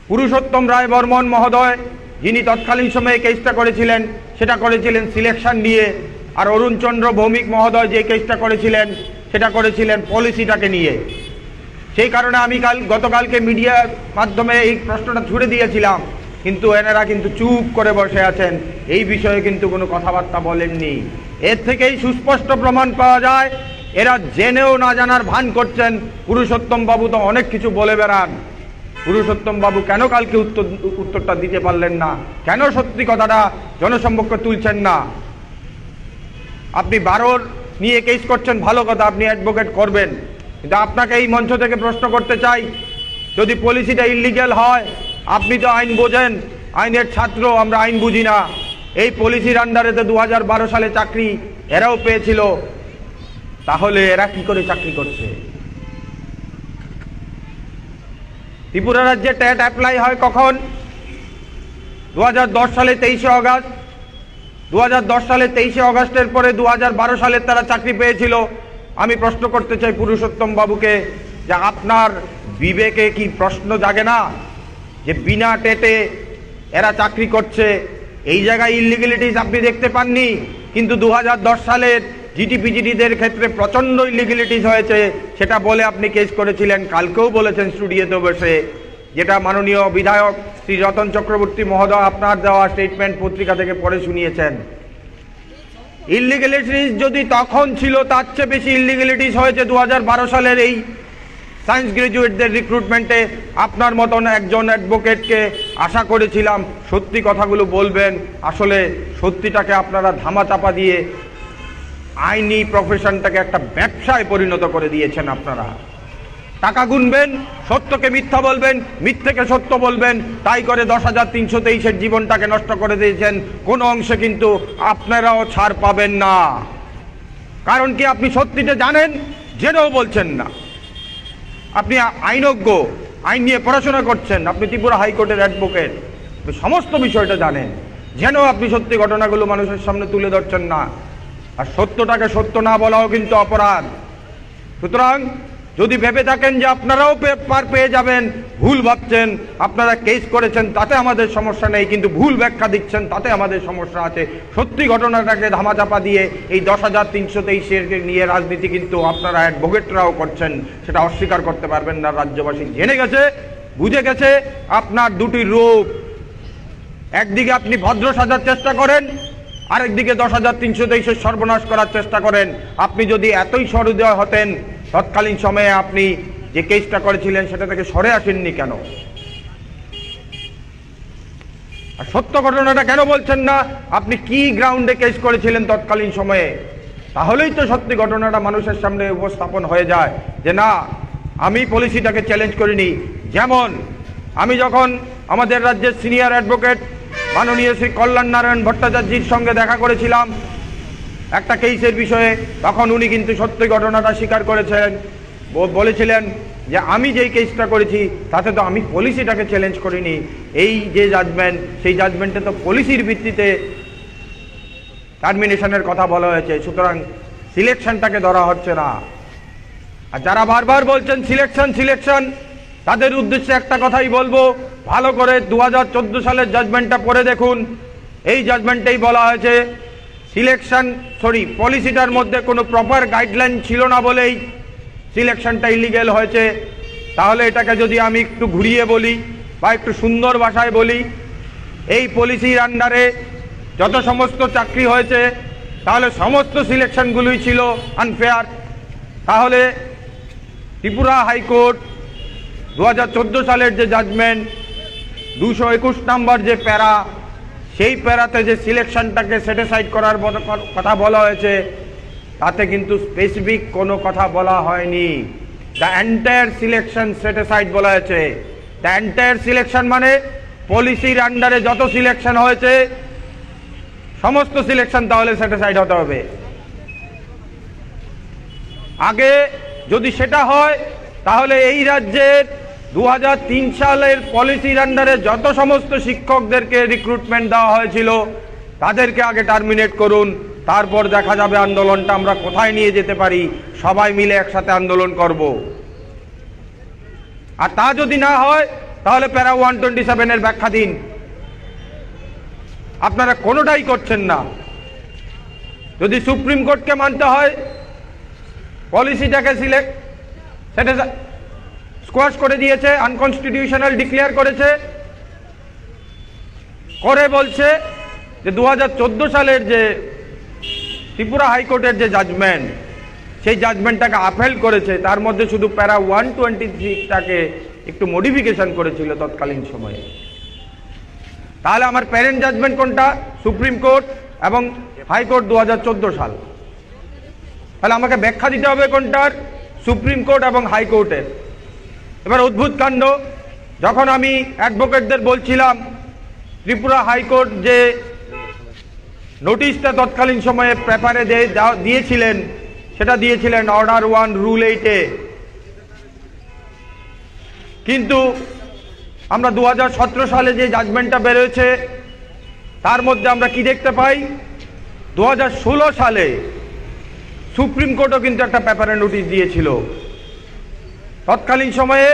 পুরুষোত্তম রায় বর্মন মহোদয়, যিনি তৎকালীন সময়ে কেসটা করেছিলেন, সেটা করেছিলেন সিলেকশন নিয়ে। আর অরুণ চন্দ্র ভৌমিক মহোদয় যে কেসটা করেছিলেন, সেটা করেছিলেন পলিসিটাকে নিয়ে। সেই কারণে আমি গতকালকে মিডিয়ার মাধ্যমে এই প্রশ্নটা ছুড়ে দিয়েছিলাম, কিন্তু এনারা কিন্তু চুপ করে বসে আছেন, এই বিষয়ে কিন্তু কোনো কথাবার্তা বলেননি। এর থেকেই সুস্পষ্ট প্রমাণ পাওয়া যায় এরা জেনেও না জানার ভান করছেন। পুরুষোত্তম বাবু তো অনেক কিছু বলে বেড়ান, পুরুষোত্তম বাবু কেন কালকে উত্তরটা দিতে পারলেন না? কেন সত্যি কথাটা জনসম্মুখে তুলছেন না? আপনি 12 নিয়ে কেস করছেন, ভালো কথা, আপনি অ্যাডভোকেট করবেন, কিন্তু আপনাকে এই মঞ্চ থেকে প্রশ্ন করতে চাই, যদি পলিসিটা ইলিগ্যাল হয়, আপনি তো আইন বোঝেন, আইনের ছাত্র, আমরা আইন বুঝি না, এই পলিসির আন্ডারে তো 2012 সালে চাকরি এরাও পেয়েছিল, তাহলে এরা কি করে চাকরি করছে? ত্রিপুরা রাজ্যে ট্যাট অ্যাপ্লাই হয় কখন? 2010 সালে 23শে অগাস্ট। 2010 সালে 23শে অগাস্টের পরে 2012 সালে তারা চাকরি পেয়েছিল। আমি প্রশ্ন করতে চাই পুরুষোত্তম বাবুকে, যে আপনার বিবেকে কি প্রশ্ন জাগে না যে বিনা টেটে এরা চাকরি করছে? এই জায়গায় ইলিগেলিটিস আপনি দেখতে পাননি, কিন্তু 2010 সালের জিটিপিজিটিদের ক্ষেত্রে প্রচণ্ড ইলিগেলিটিস হয়েছে, সেটা বলে আপনি কেস করেছিলেন। কালকেও বলেছেন স্টুডিওতে বসে, যেটা মাননীয় বিধায়ক শ্রী রতন চক্রবর্তী মহোদয় আপনার দেওয়া স্টেটমেন্ট পত্রিকা থেকে পড়ে শুনিয়েছেন। ইলিগেলিটিস যদি তখন ছিল, তার চেয়ে বেশি ইলিগেলিটিস হয়েছে 2012 সালের এই সায়েন্স গ্রাজুয়েটদের রিক্রুটমেন্টে। আপনার মতন একজন অ্যাডভোকেটকে আশা করেছিলাম সত্যি কথাগুলো বলবেন। আসলে সত্যিটাকে আপনারা ধামাচাপা দিয়ে আইনি প্রফেশনটাকে একটা ব্যবসায় পরিণত করে দিয়েছেন। আপনারা টাকা গুনবেন, সত্যকে মিথ্যা বলবেন, মিথ্যেকে সত্য বলবেন, তাই করে 10,323-এর জীবনটাকে নষ্ট করে দিয়েছেন। কোনো অংশে কিন্তু আপনারাও ছাড় পাবেন না। কারণ কি? আপনি সত্যিটা জানেন, জেনেও বলছেন না। আপনি আইনজ্ঞ, আইন নিয়ে পড়াশোনা করছেন, আপনি ত্রিপুরা হাইকোর্টের অ্যাডভোকেট, আপনি সমস্ত বিষয়টা জানেন, জেনেও আপনি সত্যি ঘটনাগুলো মানুষের সামনে তুলে ধরছেন না। আর সত্যটাকে সত্য না বলাও কিন্তু অপরাধ। সুতরাং যদি ভেবে থাকেন যে আপনারাও পার পেয়ে যাবেন, ভুল ভাবছেন। আপনারা কেস করেছেন, তাতে আমাদের সমস্যা নেই, কিন্তু ভুল ব্যাখ্যা দিচ্ছেন, তাতে আমাদের সমস্যা আছে। সত্যি ঘটনাটাকে ধামাচাপা দিয়ে এই 10,323-এর নিয়ে রাজনীতি কিন্তু আপনারা অ্যাডভোকেটরাও করছেন, সেটা অস্বীকার করতে পারবেন না। রাজ্যবাসী জেনে গেছে, বুঝে গেছে আপনার দুটি রূপ। একদিকে আপনি ভদ্র সাজার চেষ্টা করেন, আরেকদিকে 10,323-এর সর্বনাশ করার চেষ্টা করেন। আপনি যদি এতই সহৃদয় হতেন, তৎকালীন সময়ে আপনি যে কেসটা করেছিলেন সেটা থেকে সরে আসেননি কেন? আর সত্য ঘটনাটা কেন বলছেন না? আপনি কি গ্রাউন্ডে কেস করেছিলেন তৎকালীন সময়ে? তাহলেই তো সত্যি ঘটনাটা মানুষের সামনে উপস্থাপন হয়ে যায় যে না, আমি পলিসিটাকে চ্যালেঞ্জ করিনি। যেমন আমি যখন আমাদের রাজ্যের সিনিয়র অ্যাডভোকেট মাননীয় শ্রী কল্যাণ নারায়ণ ভট্টাচার্যের সঙ্গে দেখা করেছিলাম একটা কেসের বিষয়ে, তখন উনি কিন্তু সত্যি ঘটনাটা স্বীকার করেছেন। বলেছিলেন যে আমি যেই কেসটা করেছি তাতে তো আমি পলিসিটাকে চ্যালেঞ্জ করিনি। এই যে জাজমেন্ট, সেই জাজমেন্টে তো পলিসির ভিত্তিতে টার্মিনেশনের কথা বলা হয়েছে। সুতরাং সিলেকশনটাকে ধরা হচ্ছে না। আর যারা বারবার বলছেন সিলেকশন, তাদের উদ্দেশ্যে একটা কথাই বলবো, ভালো করে 2014 সালের জাজমেন্টটা পড়ে দেখুন। এই জাজমেন্টেই বলা হয়েছে পলিসিটার মধ্যে কোনো প্রপার গাইডলাইন ছিল না বলেই সিলেকশনটা ইলিগেল হয়েছে। তাহলে এটাকে যদি আমি একটু ঘুরিয়ে বলি বা একটু সুন্দর ভাষায় বলি, এই পলিসির আন্ডারে যত সমস্ত চাকরি হয়েছে তাহলে সমস্ত সিলেকশনগুলোই ছিল আনফেয়ার। তাহলে ত্রিপুরা হাইকোর্ট 2014 সালের যে জাজমেন্ট 221 নম্বর যে প্যারা, সেই প্যারাতে যে সিলেকশনটাকে সেটিসাইড করার কথা বলা হয়েছে, তাতে কিন্তু স্পেসিফিক কোনো কথা বলা হয়নি। দ্য এন্টায়ার সিলেকশন সেটিসাইড বলা হয়েছে। দ্য এন্টায়ার সিলেকশন মানে পলিসির আন্ডারে যত সিলেকশন হয়েছে সমস্ত সিলেকশন তাহলে সেটিসাইড হতে হবে। আগে যদি সেটা হয় তাহলে এই রাজ্যের 2003 সালের পলিসির আন্ডারে যত সমস্ত শিক্ষকদেরকে রিক্রুটমেন্ট দেওয়া হয়েছিল তাদেরকে আগে টার্মিনেট করুন, তারপর দেখা যাবে আন্দোলনটা আমরা কোথায় নিয়ে যেতে পারি। সবাই মিলে একসাথে আন্দোলন করব। আর তা যদি না হয় তাহলে প্যারা 127-এর ব্যাখ্যা দিন। আপনারা কোনোটাই করছেন না। যদি সুপ্রিম কোর্টকে মানতে হয়, পলিসিটাকে সেটা স্কোয়াশ করে দিয়েছে, আনকনস্টিটিউশনাল ডিক্লেয়ার করেছে, করে বলছে যে 2014 সালের যে ত্রিপুরা হাইকোর্টের যে জাজমেন্ট, সেই জাজমেন্টটাকে আপহেল্ড করেছে। তার মধ্যে শুধু প্যারা 123টাকে একটু মডিফিকেশন করেছিল তৎকালীন সময়ে। তাহলে আমার প্যারেন্ট জাজমেন্ট কোনটা? সুপ্রিম কোর্ট এবং হাইকোর্ট 2014 সাল। তাহলে আমাকে ব্যাখ্যা দিতে হবে কোনটার? সুপ্রিম কোর্ট এবং হাইকোর্টের। এবার অদ্ভুত কাণ্ড, যখন আমি অ্যাডভোকেটদের বলছিলাম ত্রিপুরা হাইকোর্ট যে নোটিশটা তৎকালীন সময়ে পেপারে দিয়েছিলেন, সেটা দিয়েছিলেন অর্ডার 1 রুল 8-এ। কিন্তু আমরা 2017 সালে যে জাজমেন্টটা বেরোয়েছে তার মধ্যে আমরা কি দেখতে পাই, 2016 সালে সুপ্রিম কোর্টও কিন্তু একটা পেপারে নোটিশ দিয়েছিল। তৎকালীন সময়ে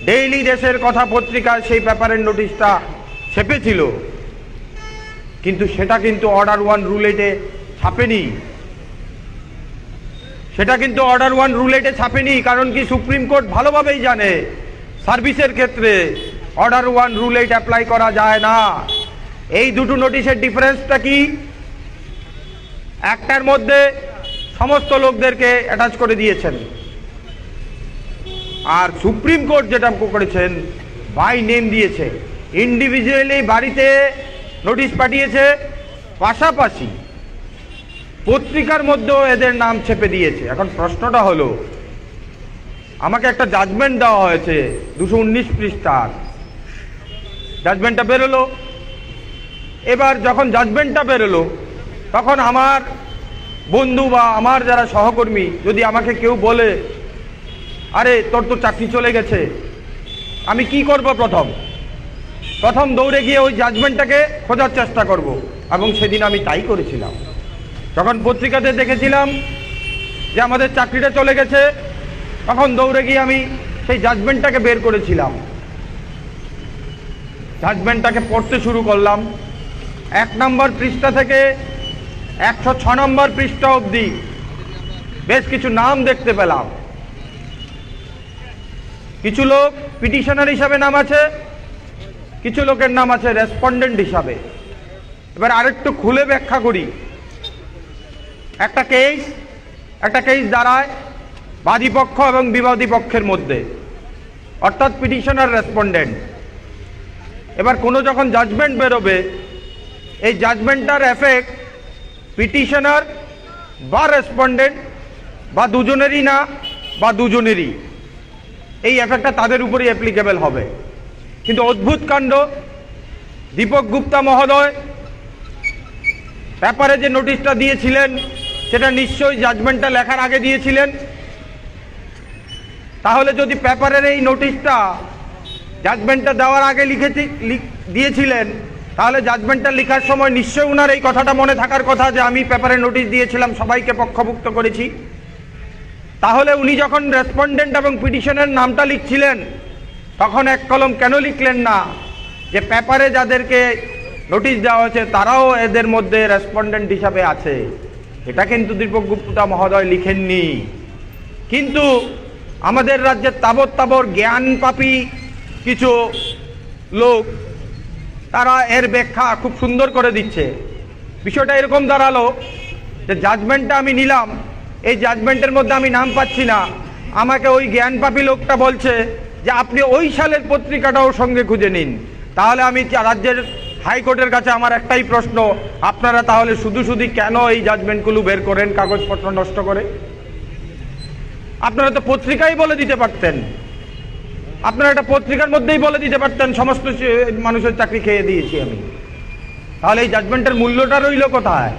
ডেইলি দেশের কথা পত্রিকায় সেই পেপারের নোটিশটা ছেপেছিল, কিন্তু সেটা কিন্তু অর্ডার 1 রুল 8-এ ছাপেনি। সেটা কিন্তু অর্ডার 1 রুল 8-এ ছাপেনি। কারণ কি, সুপ্রিম কোর্ট ভালোভাবেই জানে সার্ভিসের ক্ষেত্রে অর্ডার 1 রুল 8 অ্যাপ্লাই করা যায় না। এই দুটো নোটিশের ডিফারেন্সটা কি, একটার মধ্যে সমস্ত লোকদেরকে অ্যাটাচ করে দিয়েছেন, আর সুপ্রিম কোর্ট যেটা করেছেন বাই নেম দিয়েছে, ইন্ডিভিজুয়ালি বাড়িতে নোটিশ পাঠিয়েছে, পাশাপাশি পত্রিকার মধ্যেও এদের নাম ছেপে দিয়েছে। এখন প্রশ্নটা হলো, আমাকে একটা জাজমেন্ট দেওয়া হয়েছে 219 পৃষ্ঠার, জাজমেন্টটা বেরোলো। এবার যখন জাজমেন্টটা বেরোলো তখন আমার বন্ধু বা আমার যারা সহকর্মী যদি আমাকে কেউ বলে, আরে তোর তো চাকরি চলে গেছে, আমি কি করব? প্রথম দৌড়ে গিয়ে ওই জাজমেন্টটাকে খোঁজার চেষ্টা করব, এবং সেদিন আমি তাই করেছিলাম। যখন পত্রিকাতে দেখেছিলাম যে আমাদের চাকরিটা চলে গেছে, তখন দৌড়ে গিয়ে আমি সেই জাজমেন্টটাকে বের করেছিলাম। জাজমেন্টটাকে পড়তে শুরু করলাম। 1 নম্বর পৃষ্ঠা থেকে 106 নম্বর পৃষ্ঠা অবধি বেশ কিছু নাম দেখতে পেলাম। কিছু লোক পিটিশনার হিসাবে নাম আছে, কিছু লোকের নাম আছে রেসপন্ডেন্ট হিসাবে। এবার আরেকটু খুলে ব্যাখ্যা করি। একটা কেস দাঁড়ায় বাদী পক্ষ এবং বিবাদী পক্ষের মধ্যে, অর্থাৎ পিটিশনার রেসপন্ডেন্ট। এবার কোনো যখন জাজমেন্ট বেরোবে, এই জাজমেন্টটার এফেক্ট পিটিশনার বা রেসপন্ডেন্ট বা দুজনেরই না বা দুজনেরই, এই এফেক্টটা তাদের উপরই অ্যাপ্লিকেবল হবে। কিন্তু অদ্ভুত কাণ্ড, দীপক গুপ্তা মহোদয় পেপারে যে নোটিশটা দিয়েছিলেন সেটা নিশ্চয়ই জাজমেন্টটা লেখার আগে দিয়েছিলেন। তাহলে যদি পেপারের এই নোটিশটা জাজমেন্টটা দেওয়ার আগে দিয়েছিলেন, তাহলে জাজমেন্টটা লেখার সময় নিশ্চয়ই উনার এই কথাটা মনে থাকার কথা যে আমি পেপারে নোটিশ দিয়েছিলাম, সবাইকে পক্ষভুক্ত করেছি। তাহলে উনি যখন রেসপন্ডেন্ট এবং পিটিশনের নামটা লিখছিলেন, তখন এক কলম কেন লিখলেন না যে পেপারে যাদেরকে নোটিশ দেওয়া হয়েছে তারাও এদের মধ্যে রেসপন্ডেন্ট হিসাবে আছে? এটা কিন্তু দীপক গুপ্তা মহোদয় লিখেননি। কিন্তু আমাদের রাজ্যের তাবর জ্ঞান পাপী কিছু লোক, তারা এর ব্যাখ্যা খুব সুন্দর করে দিচ্ছে। বিষয়টা এরকম দাঁড়ালো যে জাজমেন্টটা আমি নিলাম, এই জাজমেন্টের মধ্যে আমি নাম পাচ্ছি না। আমাকে ওই জ্ঞান পাপী লোকটা বলছে যে আপনি ওই সালের পত্রিকাটাও সঙ্গে খুঁজে নিন। তাহলে আমি রাজ্যের হাইকোর্টের কাছে আমার একটাই প্রশ্ন, আপনারা তাহলে শুধু কেন এই জাজমেন্টগুলো বের করেন কাগজপত্র নষ্ট করে? আপনারা তো পত্রিকাই বলে দিতে পারতেন, আপনারা একটা পত্রিকার মধ্যেই বলে দিতে পারতেন সমস্ত মানুষের চাকরি খেয়ে দিয়েছি আমি। তাহলে এই জাজমেন্টের মূল্যটা রইল কোথায়?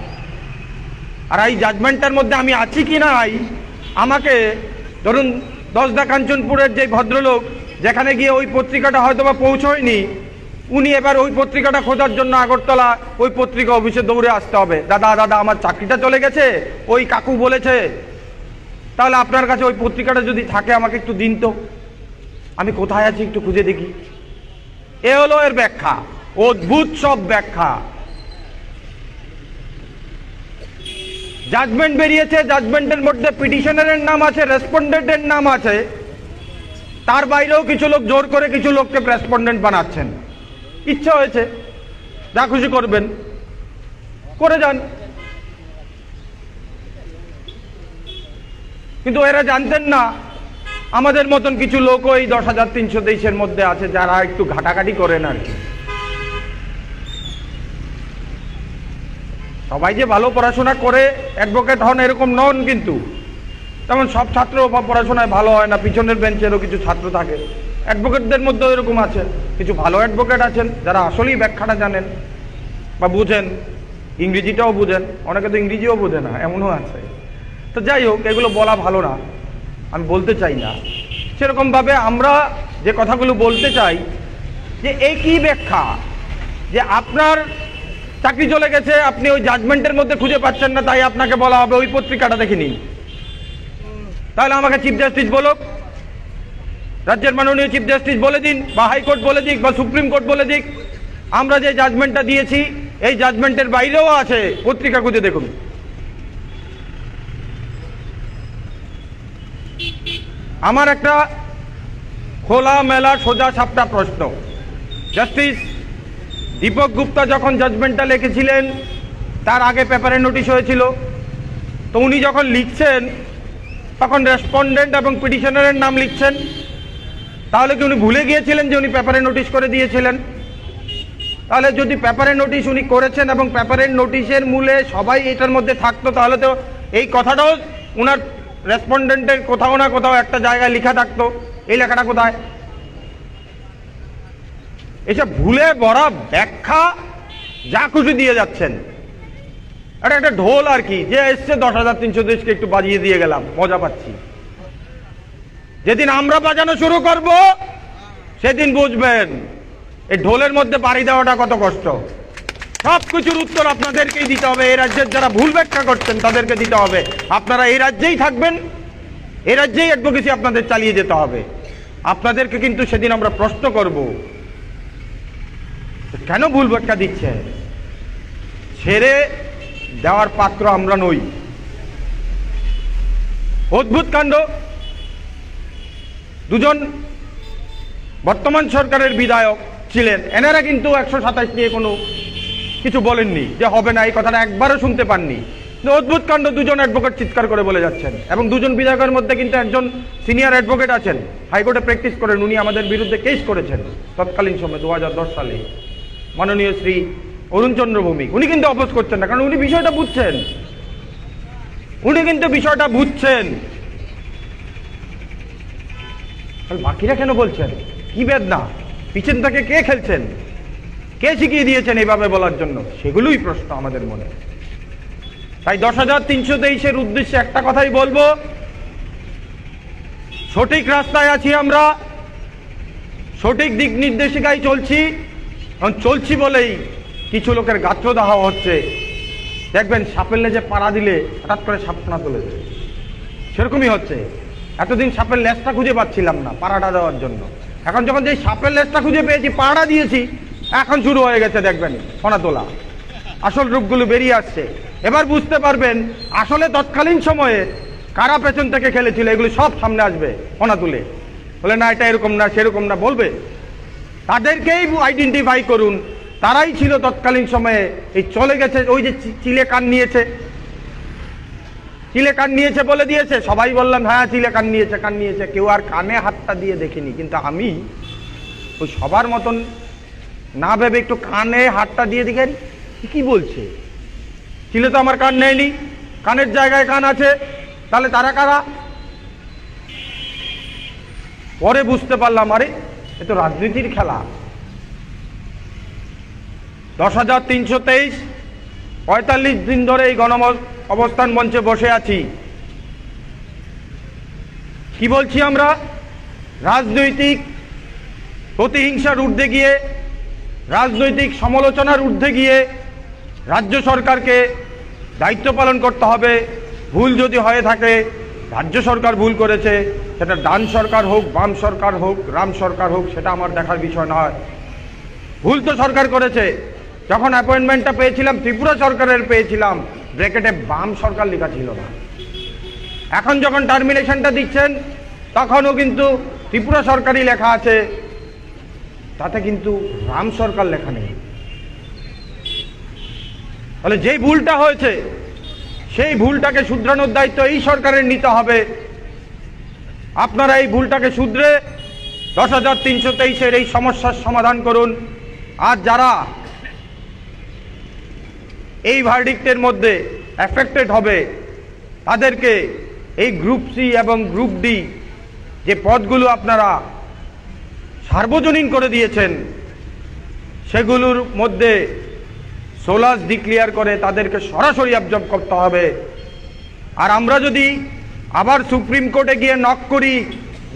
আর এই জাজমেন্টের মধ্যে আমি আছি কি নাই, আমাকে ধরুন 10দা কাঞ্চনপুরের যে ভদ্রলোক, যেখানে গিয়ে ওই পত্রিকাটা হয়তো বা পৌঁছয়নি, উনি এবার ওই পত্রিকাটা খোঁজার জন্য আগরতলা ওই পত্রিকা অফিসে দৌড়ে আসতে হবে, দাদা আমার চাকরিটা চলে গেছে, ওই কাকু বলেছে। তাহলে আপনার কাছে ওই পত্রিকাটা যদি থাকে আমাকে একটু দিন তো, আমি কোথায় আছি একটু খুঁজে দেখি। এ হলো এর ব্যাখ্যা, অদ্ভুত সব ব্যাখ্যা। জাজমেন্ট বেরিয়েছে, জাজমেন্টের মধ্যে পিটিশনারের নাম আছে, রেসপন্ডেন্টের নাম আছে, তার বাইরেও কিছু লোক জোর করে কিছু লোককে রেসপন্ডেন্ট বানাচ্ছেন। ইচ্ছা হয়েছে, যা খুশি করবেন, করে যান। কিন্তু এরা জানতেন না আমাদের মতন কিছু লোক ওই 10,323-এর মধ্যে আছে যারা একটু ঘাটাঘাটি করেন আর কি। সবাই যে ভালো পড়াশোনা করে অ্যাডভোকেট হন এরকম নন, কিন্তু তেমন সব ছাত্র পড়াশোনায় ভালো হয় না, পিছনের বেঞ্চেরও কিছু ছাত্র থাকে। অ্যাডভোকেটদের মধ্যেও এরকম আছে, কিছু ভালো অ্যাডভোকেট আছেন যারা আসলেই ব্যাখ্যাটা জানেন বা বুঝেন, ইংরেজিটাও বোঝেন, অনেকে তো ইংরেজিও বোঝে না, এমনও আছে। তো যাই হোক, এগুলো বলা ভালো না, আমি বলতে চাই না। সেরকমভাবে আমরা যে কথাগুলো বলতে চাই যে এই কি ব্যাখ্যা যে আপনার চাকরি চলে গেছে, আপনি ওই জাজমেন্টের মধ্যে খুঁজে পাচ্ছেন না, তাই আপনাকে বলা হবে ওই পত্রিকাটা দেখে নিন। তাহলে আমাকে চিফ জাস্টিস বলুক, রাজ্যের মাননীয় চিফ জাস্টিস বলে দিন, বা হাইকোর্ট বলে দিক, বা সুপ্রিম কোর্ট বলে দিক, আমরা যে জাজমেন্টটা দিয়েছি এই জাজমেন্টের বাইরেও আছে, পত্রিকা খুঁজে দেখুন। আমার একটা খোলা মেলা সোজা সাপটা প্রশ্ন, জাস্টিস দীপক গুপ্তা যখন জাজমেন্টটা লিখেছিলেন তার আগে পেপারে নোটিশ হয়েছিল, তো উনি যখন লিখছেন তখন রেসপন্ডেন্ট এবং পিটিশনারের নাম লিখছেন, তাহলে কি উনি ভুলে গিয়েছিলেন যে উনি পেপারে নোটিশ করে দিয়েছিলেন? তাহলে যদি পেপারে নোটিশ উনি করেছেন এবং পেপারের নোটিশের মূলে সবাই এটার মধ্যে থাকতো, তাহলে তো এই কথাটাও উনার রেসপন্ডেন্টের কোথাও না কোথাও একটা জায়গায় লেখা থাকতো। এই লেখাটা কোথায়? এসব ভুলে ভরা ব্যাখ্যা যা খুশি দিয়ে যাচ্ছেন। এটা একটা ঢোল আর কি, যে এসছে 10,330 একটু বাজিয়ে দিয়ে গেলাম, মজা পাচ্ছি। যেদিন আমরা বাজানো শুরু করব সেদিন বুঝবেন এই ঢোলের মধ্যে বাড়ি দেওয়াটা কত কষ্ট। সব কিছুর উত্তর আপনাদেরকেই দিতে হবে, এই রাজ্যের যারা ভুল ব্যাখ্যা করছেন তাদেরকে দিতে হবে। আপনারা এই রাজ্যেই থাকবেন, এই রাজ্যেই অ্যাডভোকেসি আপনাদের চালিয়ে যেতে হবে। আপনাদেরকে কিন্তু সেদিন আমরা প্রশ্ন করব, কেন ভুল ব্যাখ্যা দিচ্ছে? ছেড়ে দেওয়ার পাত্র আমরা নই। অদ্ভুত কাণ্ড, দুজন বর্তমান সরকারের বিধায়ক ছিলেন, এনারা কিন্তু 127 নিয়ে কোনো কিছু বলেননি, যে হবে না, এই কথাটা একবারও শুনতে পাননি। অদ্ভুত কাণ্ড, দুজন অ্যাডভোকেট চিৎকার করে বলে যাচ্ছেন, এবং দুজন বিধায়কের মধ্যে কিন্তু একজন সিনিয়র অ্যাডভোকেট আছেন, হাইকোর্টে প্র্যাকটিস করেন, উনি আমাদের বিরুদ্ধে কেস করেছেন তৎকালীন সময় 2010 সালে, মাননীয় শ্রী অরুণ চন্দ্র ভৌমিক। উনি কিন্তু অপোজ করছেন না, কারণ উনি বিষয়টা বুঝছেন, উনি কিন্তু বিষয়টা বুঝছেন। বাকিরা কেন বলছেন? কি বেদনা, পিছন থেকে কে খেলছেন, কে শিখিয়ে দিয়েছেন এইভাবে বলার জন্য? সেগুলোই প্রশ্ন আমাদের মনে। তাই 10,323-এর উদ্দেশ্যে একটা কথাই বলবো, সঠিক রাস্তায় আছি আমরা, সঠিক দিক নির্দেশিকায় চলছি, চলছি বলেই কিছু লোকের গাত্রদাহ হচ্ছে। দেখবেন সাপের লেজে পাড়া দিলে হঠাৎ করে সাপ না তুলেছে, সেরকমই হচ্ছে। এতদিন সাপের লেজটা খুঁজে পাচ্ছিলাম না পাড়াটা দেওয়ার জন্য, এখন যখন যে সাপের লেজটা খুঁজে পেয়েছি, পাড়া দিয়েছি, এখন শুরু হয়ে গেছে দেখবেন ফোনা তোলা, আসল রূপগুলো বেরিয়ে আসছে। এবার বুঝতে পারবেন আসলে তৎকালীন সময়ে কারা পেছন থেকে খেলেছিল, এগুলো সব সামনে আসবে ফোনা তুলে, বলে না এটা এরকম না সেরকম না বলবে। তাদেরকেই আইডেন্টিফাই করুন, তারাই ছিল তৎকালীন সময়ে এই চলে গেছে। ওই যে চিলে কান নিয়েছে, চিলে কান নিয়েছে বলে দিয়েছে, সবাই বললাম হ্যাঁ চিলে কান নিয়েছে, কান নিয়েছে, কেউ আর কানে হাতটা দিয়ে দেখিনি। কিন্তু আমি ওই সবার মতন না ভেবে একটু কানে হাতটা দিয়ে দেখেন কি বলছে। চিলে তো আমার কান নেয়নি, কানের জায়গায় কান আছে, তাহলে তারা কারা? পরে বুঝতে পারলাম আরে এ তো রাজনীতির খেলা। 10,323 45 দিন ধরে এই অবস্থান মঞ্চে বসে আছি। কি বলছি আমরা? রাজনৈতিক প্রতিহিংসার ঊর্ধ্বে গিয়ে, রাজনৈতিক সমালোচনার ঊর্ধ্বে গিয়ে রাজ্য সরকারকে দায়িত্ব পালন করতে হবে। ভুল যদি হয়ে থাকে, রাজ্য সরকার ভুল করেছে, সেটা ডান সরকার হোক, বাম সরকার হোক, রাম সরকার হোক, সেটা আমার দেখার বিষয় নয়। ভুল তো সরকার করেছে। যখন অ্যাপয়েন্টমেন্টটা পেয়েছিলাম ত্রিপুরা সরকারের পেয়েছিলাম, ব্র্যাকেটে বাম সরকার লেখা ছিল না। এখন যখন টার্মিনেশনটা দিচ্ছেন তখনও কিন্তু ত্রিপুরা সরকারই লেখা আছে, তাতে কিন্তু রাম সরকার লেখা নেই। তাহলে যেই ভুলটা হয়েছে সেই ভুলটাকে শুধরানোর দায়িত্ব এই সরকারের নিতে হবে। আপনারা এই ভুলটাকে শুধরে 10,323-এর এই সমস্যার সমাধান করুন। আর যারা এই ভার্ডিক্টের মধ্যে এফেক্টেড হবে তাদেরকে এই গ্রুপ সি এবং গ্রুপ ডি যে পদগুলো আপনারা সার্বজনীন করে দিয়েছেন, সেগুলোর মধ্যে সোলাস ডিক্লেয়ার করে তাদেরকে সরাসরি অ্যাবজর্ব করতে হবে। আর আমরা যদি আবার সুপ্রিম কোর্টে গিয়ে নক করি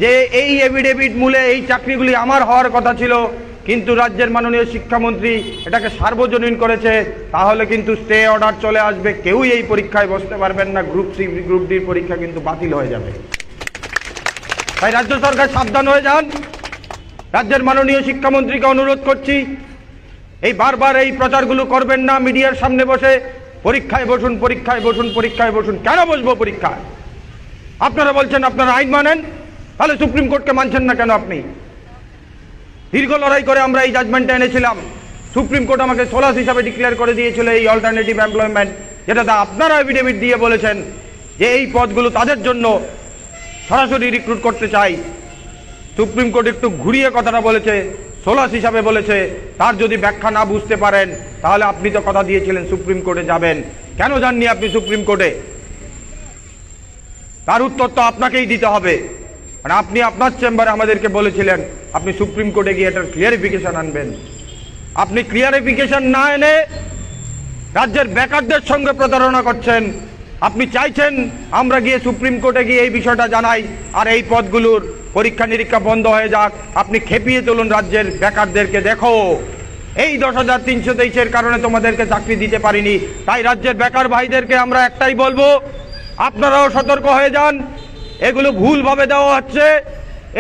যে এই এফিডেভিট মূলে এই চাকরিগুলি আমার হওয়ার কথা ছিল, কিন্তু রাজ্যের মাননীয় শিক্ষামন্ত্রী এটাকে সার্বজনীন করেছে, তাহলে কিন্তু স্টে অর্ডার চলে আসবে, কেউই এই পরীক্ষায় বসতে পারবেন না, গ্রুপ সি গ্রুপ ডির পরীক্ষা কিন্তু বাতিল হয়ে যাবে। তাই রাজ্য সরকার সাবধান হয়ে যান। রাজ্যের মাননীয় শিক্ষামন্ত্রীকে অনুরোধ করছি, এই বারবার এই প্রচারগুলো করবেন না মিডিয়ার সামনে বসে, পরীক্ষায় বসুন, পরীক্ষায় বসুন, পরীক্ষায় বসুন। কেন বসবো পরীক্ষায়? আপনারা বলছেন আপনারা আইন মানেন, তাহলে সুপ্রিম কোর্টকে মানছেন না কেন আপনি? দীর্ঘ লড়াই করে আমরা এই জাজমেন্টটা এনেছিলাম, সুপ্রিম কোর্ট আমাকে সোলাস হিসাবে ডিক্লেয়ার করে দিয়েছিল এই অল্টারনেটিভ এমপ্লয়মেন্ট, যেটাতে আপনারা এফিডেভিট দিয়ে বলেছেন যে এই পদগুলো তাদের জন্য সরাসরি রিক্রুট করতে চাই। সুপ্রিম কোর্ট একটু ঘুরিয়ে কথাটা বলেছে, সোলাস হিসাবে বলেছে। তার যদি ব্যাখ্যা না বুঝতে পারেন, তাহলে আপনি তো কথা দিয়েছিলেন সুপ্রিম কোর্টে যাবেন, কেন যাননি আপনি সুপ্রিম কোর্টে? তার উত্তর তো আপনাকেই দিতে হবে। মানে আপনি আপনার চেম্বারে আমাদেরকে বলেছিলেন আপনি সুপ্রিম কোর্টে গিয়ে এটার ক্লিয়ারিফিকেশন আনবেন। আপনি ক্লিয়ারিফিকেশন না এনে রাজ্যের বেকারদের সঙ্গে প্রতারণা করছেন। আপনি চাইছেন আমরা গিয়ে সুপ্রিম কোর্টে গিয়ে এই বিষয়টা জানাই আর এই পদগুলোর পরীক্ষা নিরীক্ষা বন্ধ হয়ে যাক। আপনি খেপিয়ে তুলুন রাজ্যের বেকারদেরকে, দেখো এই 10,323-এর কারণে তোমাদেরকে চাকরি দিতে পারিনি। তাই রাজ্যের বেকার ভাইদেরকে আমরা একটাই বলবো, আপনারাও সতর্ক হয়ে যান। এগুলো ভুলভাবে দেওয়া হচ্ছে।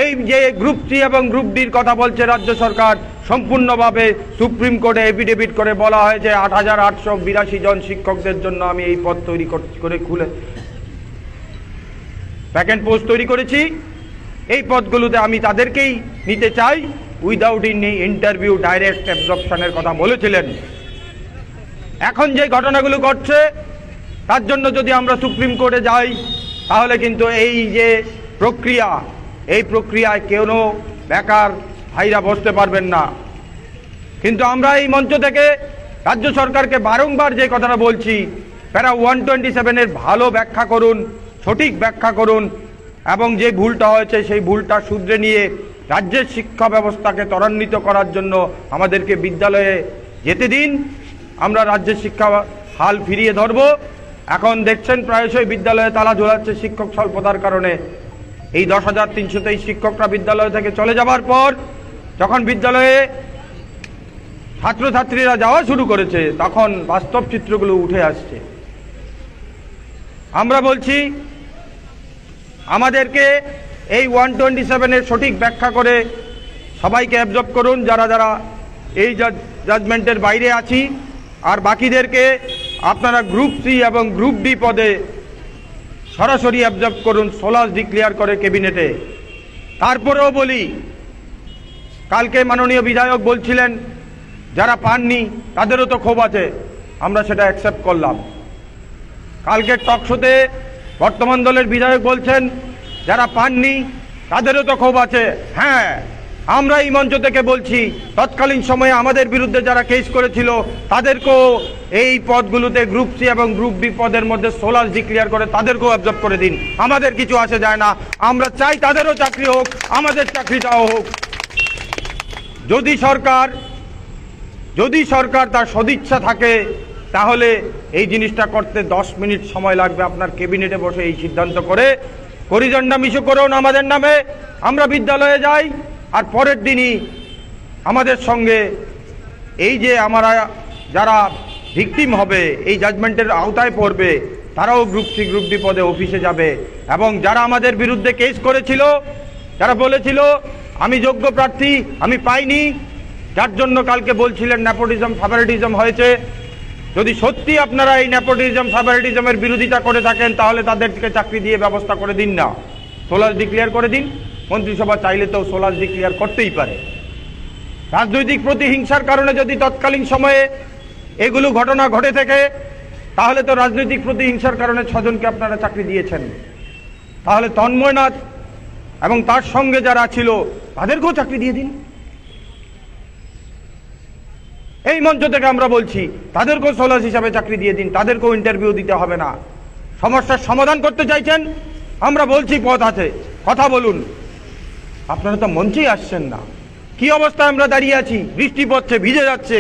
এই যে গ্রুপ সি এবং গ্রুপ ডির কথা বলছে রাজ্য সরকার, সম্পূর্ণভাবে সুপ্রিম কোর্টে এফিডেভিট করে বলা হয়েছে 8,882 জন শিক্ষকদের জন্য আমি এই পদ তৈরি করে খুলে ভ্যাকেন্ট পোস্ট তৈরি করেছি। এই পদগুলোতে আমি তাদেরকেই নিতে চাই উইদাউট ইন্টারভিউ, ডাইরেক্ট অ্যাবজর্পশনের কথা বলেছিলেন। এখন যে ঘটনাগুলো ঘটছে তার জন্য যদি আমরা সুপ্রিম কোর্টে যাই, তাহলে কিন্তু এই যে প্রক্রিয়া, এই প্রক্রিয়ায় কেউ বেকার ভাইরা বসতে পারবেন না। কিন্তু আমরা এই মঞ্চ থেকে রাজ্য সরকারকে বারংবার যে কথাটা বলছি, প্যারা 127-এর ভালো ব্যাখ্যা করুন, সঠিক ব্যাখ্যা করুন, এবং যে ভুলটা হয়েছে সেই ভুলটা শুধরে নিয়ে রাজ্যের শিক্ষা ব্যবস্থাকে ত্বরান্বিত করার জন্য আমাদেরকে বিদ্যালয়ে যেতে দিন। আমরা রাজ্যের শিক্ষা হাল ফিরিয়ে ধরব। এখন দেখছেন প্রায়শই বিদ্যালয়ে তালা ঝোলাচ্ছে শিক্ষক স্বল্পতার কারণে। এই 10,323 শিক্ষকরা বিদ্যালয় থেকে চলে যাবার পর যখন বিদ্যালয়ে ছাত্রছাত্রীরা যাওয়া শুরু করেছে, তখন বাস্তব চিত্রগুলো উঠে আসছে। আমরা বলছি আমাদেরকে এই 127-এর সঠিক ব্যাখ্যা করে সবাইকে অ্যাবজর্ব করুন, যারা যারা এই জাজমেন্টের বাইরে আছি, আর বাকিদেরকে আপনারা গ্রুপ সি এবং গ্রুপ ডি পদে সরাসরি অ্যাবজর্ব করুন, সোলাস ডিক্লেয়ার করে ক্যাবিনেটে। তারপরেও বলি, কালকে মাননীয় বিধায়ক বলছিলেন যারা পাননি তাদেরও তো ক্ষোভ আছে, আমরা সেটা অ্যাকসেপ্ট করলাম। কালকে টকশোতে বর্তমান দলের বিধায়ক বলছেন যারা পাননি তাদেরও তো ক্ষোভ আছে। হ্যাঁ, আমরা এই মঞ্চ থেকে বলছি তৎকালীন সময়ে আমাদের বিরুদ্ধে যারা কেস করেছিল তাদেরকেও এই পদগুলোতে গ্রুপ সি এবং গ্রুপ বি পদের মধ্যে সোলাস ডিক্লেয়ার করে তাদেরকেও অ্যাবজর্ব করে দিন। আমাদের কিছু আসে যায় না, আমরা চাই তাদেরও চাকরি হোক, আমাদের চাকরিটাও হোক। যদি সরকার তার সদিচ্ছা থাকে, তাহলে এই জিনিসটা করতে 10 মিনিট সময় লাগবে। আপনার ক্যাবিনেটে বসে এই সিদ্ধান্ত করে করিজন্ডা মিশু করুন আমাদের নামে, আমরা বিদ্যালয়ে যাই, আর পরের দিনই আমাদের সঙ্গে এই যে আমরা যারা ভিকটিম হবে, এই জাজমেন্টের আওতায় পড়বে, তারাও গ্রুপ সি গ্রুপ ডি পদে অফিসে যাবে। এবং যারা আমাদের বিরুদ্ধে কেস করেছিল, যারা বলেছিল আমি যোগ্য প্রার্থী, আমি পাইনি, যার জন্য কালকে বলছিলেন নেপোটিজম ফেভারিটিজম হয়েছে, যদি সত্যি আপনারা এই নেপোটিজম ফেভারিটিজমের বিরোধিতা করে থাকেন, তাহলে তাদেরকে চাকরি দিয়ে ব্যবস্থা করে দিন না, সোলাস ডিক্লেয়ার করে দিন। মন্ত্রিসভা চাইলে তো সোলাস ডিক্লেয়ার করতেই পারে। রাজনৈতিক প্রতিহিংসার কারণে যদি তৎকালীন সময়ে এগুলো ঘটনা ঘটে থাকে, তাহলে তো রাজনৈতিক প্রতিহিংসার কারণে 6 জনকে আপনারা চাকরি দিয়েছেন। তাহলে তন্ময়নাথ এবং তার সঙ্গে যারা ছিল তাদেরকেও চাকরি দিয়ে দিন। এই মঞ্চ থেকে আমরা বলছি তাদেরকেও সোলাস হিসাবে চাকরি দিয়ে দিন, তাদেরকেও ইন্টারভিউ দিতে হবে না। সমস্যার সমাধান করতে চাইছেন, আমরা বলছি পথ আছে, কথা বলুন। আপনারা তো মঞ্চেই আসছেন না। কি অবস্থায় আমরা দাঁড়িয়ে আছি, বৃষ্টি পড়ছে, ভিজে যাচ্ছে।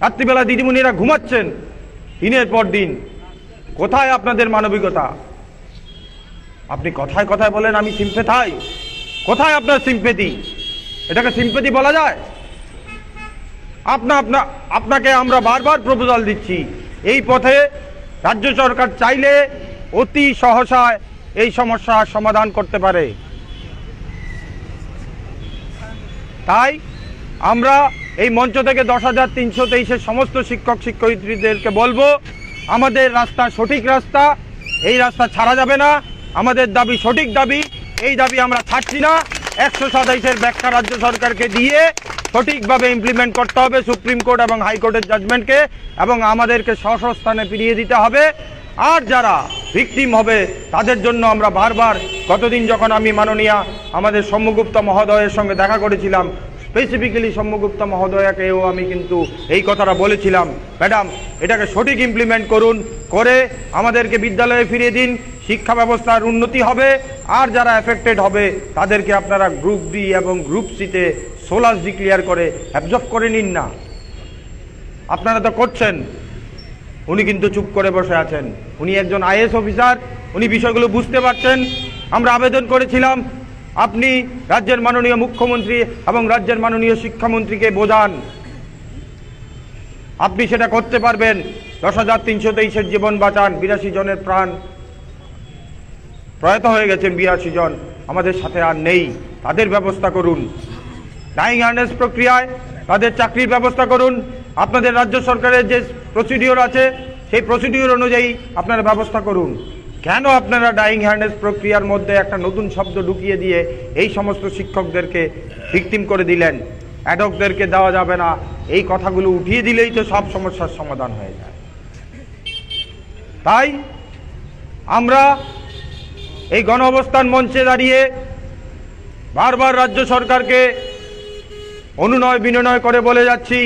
রাত্রিবেলা দিদিমণিরা ঘুমাচ্ছেন দিনের পর দিন। কোথায় আপনাদের মানবিকতা? আপনি কথায় কথায় বলেন আমি সিম্পেথাই। কোথায় আপনার সিম্পেথি? এটাকে সিম্পেথি বলা যায়? আপনাকে আমরা বারবার প্রপোজাল দিচ্ছি, এই পথে রাজ্য সরকার চাইলে অতি সহসায় এই সমস্যার সমাধান করতে পারে। তাই আমরা এই মঞ্চ থেকে 10,323-এর সমস্ত শিক্ষক শিক্ষয়িত্রীদেরকে বলবো, আমাদের রাস্তা সঠিক রাস্তা, এই রাস্তা ছাড়া যাবে না। আমাদের দাবি সঠিক দাবি, এই দাবি আমরা ছাড়ছি না। 127-এর ব্যাখ্যা রাজ্য সরকারকে দিয়ে সঠিকভাবে ইমপ্লিমেন্ট করতে হবে সুপ্রিম কোর্ট এবং হাইকোর্টের জাজমেন্টকে, এবং আমাদেরকে স্ব স্থানে ফিরিয়ে দিতে হবে। আর যারা ভিকটিম হবে তাদের জন্য আমরা বারবার, গতদিন যখন আমি মাননীয় আমাদের সৌম্যগুপ্তা মহোদয়ের সঙ্গে দেখা করেছিলাম, স্পেসিফিক্যালি সৌম্যগুপ্তা মহোদয়াকেও আমি কিন্তু এই কথাটা বলেছিলাম, ম্যাডাম এটাকে সঠিক ইমপ্লিমেন্ট করুন, করে আমাদেরকে বিদ্যালয়ে ফিরিয়ে দিন, শিক্ষা ব্যবস্থার উন্নতি হবে। আর যারা এফেক্টেড হবে তাদেরকে আপনারা গ্রুপ ডি এবং গ্রুপ সিতে সোলাস ডিক্লেয়ার করে অ্যাবজর্ব করে নিন না। আপনারা তো করছেন, উনি কিন্তু চুপ করে বসে আছেন। উনি একজন আইএএস অফিসার, উনি বিষয়গুলো বুঝতে পারছেন। আমরা আবেদন করেছিলাম আপনি রাজ্যের মাননীয় মুখ্যমন্ত্রী এবং রাজ্যের মাননীয় শিক্ষামন্ত্রীকে বোঝান, আপনি সেটা করতে পারবেন। 10,323-এর জীবন বাঁচান, 82 জনের প্রাণ প্রয়াত হয়ে গেছেন, 82 জন আমাদের সাথে আর নেই, তাদের ব্যবস্থা করুন। ডাইং হার্নেস প্রক্রিয়ায় তাদের চাকরির ব্যবস্থা করুন। আপনাদের রাজ্য সরকারের যে প্রসিডিওর আছে সেই প্রসিডিওর অনুযায়ী আপনারা ব্যবস্থা করুন। কেন আপনারা ডাইং হার্নেস প্রক্রিয়ার মধ্যে একটা নতুন শব্দ ঢুকিয়ে দিয়ে এই সমস্ত শিক্ষকদেরকে ভিকটিম করে দিলেন? অ্যাডকদেরকে দেওয়া যাবে না, এই কথাগুলো উঠিয়ে দিলেই তো সব সমস্যার সমাধান হয়ে যায়। তাই আমরা এই গণ অবস্থান মঞ্চে দাঁড়িয়ে বারবার রাজ্য সরকারকে অনুনয় বিনয় করে বলে যাচ্ছি,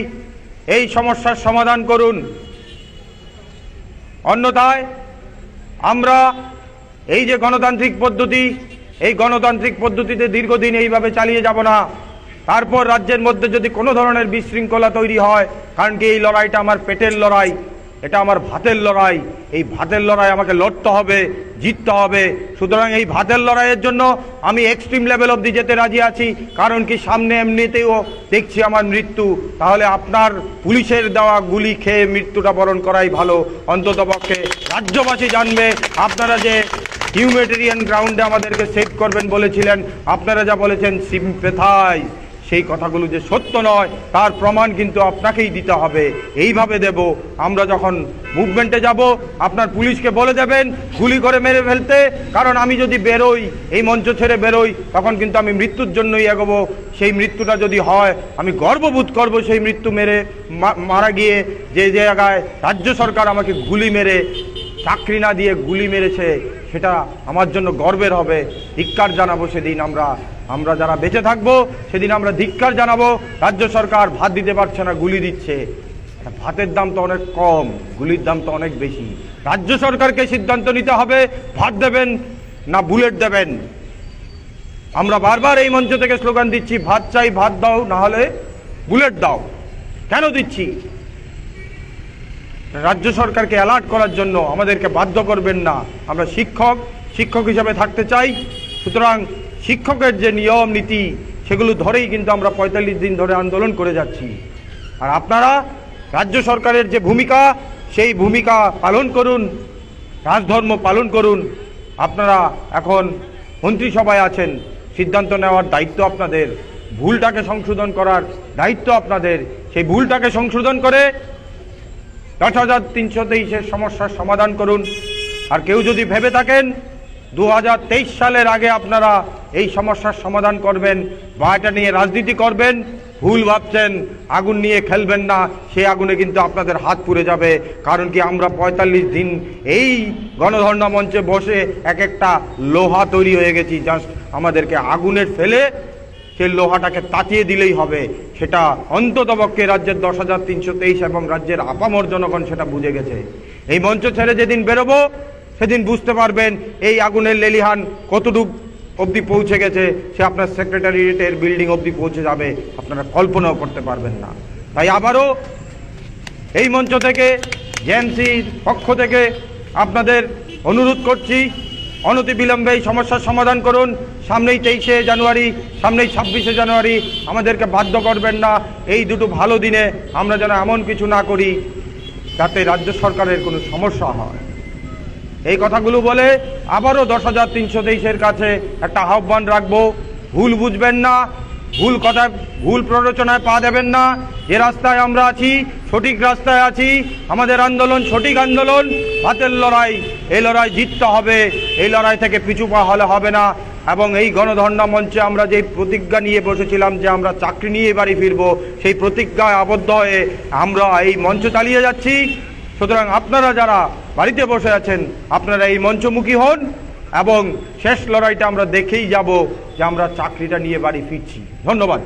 এই সমস্যার সমাধান করুন। অন্যথায় আমরা এই যে গণতান্ত্রিক পদ্ধতি, এই গণতান্ত্রিক পদ্ধতিতে দীর্ঘদিন এইভাবে চালিয়ে যাব না। তারপর রাজ্যের মধ্যে যদি কোনো ধরনের বিশৃঙ্খলা তৈরি হয়, কারণ কি এই লড়াইটা আমার পেটের লড়াই, এটা আমার ভাতের লড়াই, এই ভাতের লড়াই আমাকে লড়তে হবে, জিততে হবে। সুতরাং এই ভাতের লড়াইয়ের জন্য আমি এক্সট্রিম লেভেল অবধি যেতে রাজি আছি। কারণ কি সামনে এমনিতেও দেখছি আমার মৃত্যু, তাহলে আপনার পুলিশের দেওয়া গুলি খেয়ে মৃত্যুটা বরণ করাই ভালো। অন্ততপক্ষে রাজ্যবাসী জানবে আপনারা যে হিউম্যানিটেরিয়ান গ্রাউন্ডে আমাদেরকে সেভ করবেন বলেছিলেন, আপনারা যা বলেছেন সিম্পেথাইজ, সেই কথাগুলো যে সত্য নয় তার প্রমাণ কিন্তু আপনাকেই দিতে হবে। এইভাবে দেব, আমরা যখন মুভমেন্টে যাব আপনার পুলিশকে বলে দেবেন গুলি করে মেরে ফেলতে। কারণ আমি যদি বেরোই, এই মঞ্চ ছেড়ে বেরোই, তখন কিন্তু আমি মৃত্যুর জন্যই এগোবো। সেই মৃত্যুটা যদি হয় আমি গর্ববোধ করব সেই মৃত্যু মেরে মারা গিয়ে, যে জায়গায় রাজ্য সরকার আমাকে গুলি মেরে, চাকরি না দিয়ে গুলি মেরেছে, সেটা আমার জন্য গর্বের হবে। ধিক্কার জানাবো সেদিন। আমরা যারা বেঁচে থাকবো সেদিন আমরা ধিক্কার জানাবো। রাজ্য সরকার ভাত দিতে পারছে না, গুলি দিচ্ছে। ভাতের দাম তো অনেক কম, গুলির দাম তো অনেক বেশি। রাজ্য সরকারকে সিদ্ধান্ত নিতে হবে ভাত দেবেন না বুলেট দেবেন। আমরা বারবার এই মঞ্চ থেকে স্লোগান দিচ্ছি, ভাত চাই, ভাত দাও, না হলে বুলেট দাও। কেন দিচ্ছি? রাজ্য সরকারকে অ্যালার্ট করার জন্য। আমাদেরকে বাধ্য করবেন না। আমরা শিক্ষক হিসাবে থাকতে চাই। সুতরাং শিক্ষকের যে নিয়ম নীতি সেগুলো ধরেই কিন্তু আমরা 45 দিন ধরে আন্দোলন করে যাচ্ছি। আর আপনারা রাজ্য সরকারের যে ভূমিকা, সেই ভূমিকা পালন করুন, রাজধর্ম পালন করুন। আপনারা এখন মন্ত্রিসভায় আছেন, সিদ্ধান্ত নেওয়ার দায়িত্ব আপনাদের, ভুলটাকে সংশোধন করার দায়িত্ব আপনাদের। সেই ভুলটাকে সংশোধন করে 10,323-এর সমস্যার সমাধান করুন। আর কেউ যদি ভেবে থাকেন 2023 সালের আগে আপনারা এই সমস্যার সমাধান করবেন বা এটা নিয়ে রাজনীতি করবেন, ভুল ভাবছেন। আগুন নিয়ে খেলবেন না, সেই আগুনে কিন্তু আপনাদের হাত পুড়ে যাবে। কারণ কি আমরা 45 দিন এই গণধর্ণা মঞ্চে বসে এক একটা লোহা তৈরি হয়ে গেছি। জাস্ট আমাদেরকে আগুনের ফেলে সেই লোহাটাকে তাতিয়ে দিলেই হবে। সেটা অন্ততপক্ষে রাজ্যের 10,323 এবং রাজ্যের আপামর জনগণ সেটা বুঝে গেছে। এই মঞ্চ ছেড়ে যেদিন বেরোবো সেদিন বুঝতে পারবেন এই আগুনের লেলিহান কতটুক অবধি পৌঁছে গেছে। সে আপনার সেক্রেটারিয়েটের বিল্ডিং অবধি পৌঁছে যাবে, আপনারা কল্পনাও করতে পারবেন না। তাই আবারও এই মঞ্চ থেকে জেএমসির পক্ষ থেকে আপনাদের অনুরোধ করছি, অনতিবিলম্বে এই সমস্যার সমাধান করুন। সামনেই 23শে জানুয়ারি, সামনেই 26শে জানুয়ারি, আমাদেরকে বাধ্য করবেন না। এই দুটো ভালো দিনে আমরা যেন এমন কিছু না করি যাতে রাজ্য সরকারের কোনো সমস্যা হয়। এই কথাগুলো বলে আবারও 10,323-এর কাছে একটা আহ্বান রাখবো, ভুল বুঝবেন না, ভুল কথা, ভুল প্ররোচনায় পা দেবেন না। যে রাস্তায় আমরা আছি সঠিক রাস্তায় আছি, আমাদের আন্দোলন সঠিক আন্দোলন, হাতের লড়াই, এই লড়াই জিততে হবে, এই লড়াই থেকে পিছু পা হলে হবে না। এবং এই গণধর্ণা মঞ্চে আমরা যেই প্রতিজ্ঞা নিয়ে বসেছিলাম যে আমরা চাকরি নিয়ে বাড়ি ফিরবো, সেই প্রতিজ্ঞায় আবদ্ধ হয়ে আমরা এই মঞ্চ চালিয়ে যাচ্ছি। সুতরাং আপনারা যারা বাড়িতে বসে আছেন, আপনারা এই মঞ্চমুখী হন এবং শেষ লড়াইটা আমরা দেখেই যাব যে আমরা চাকরিটা নিয়ে বাড়ি ফিরছি। ধন্যবাদ।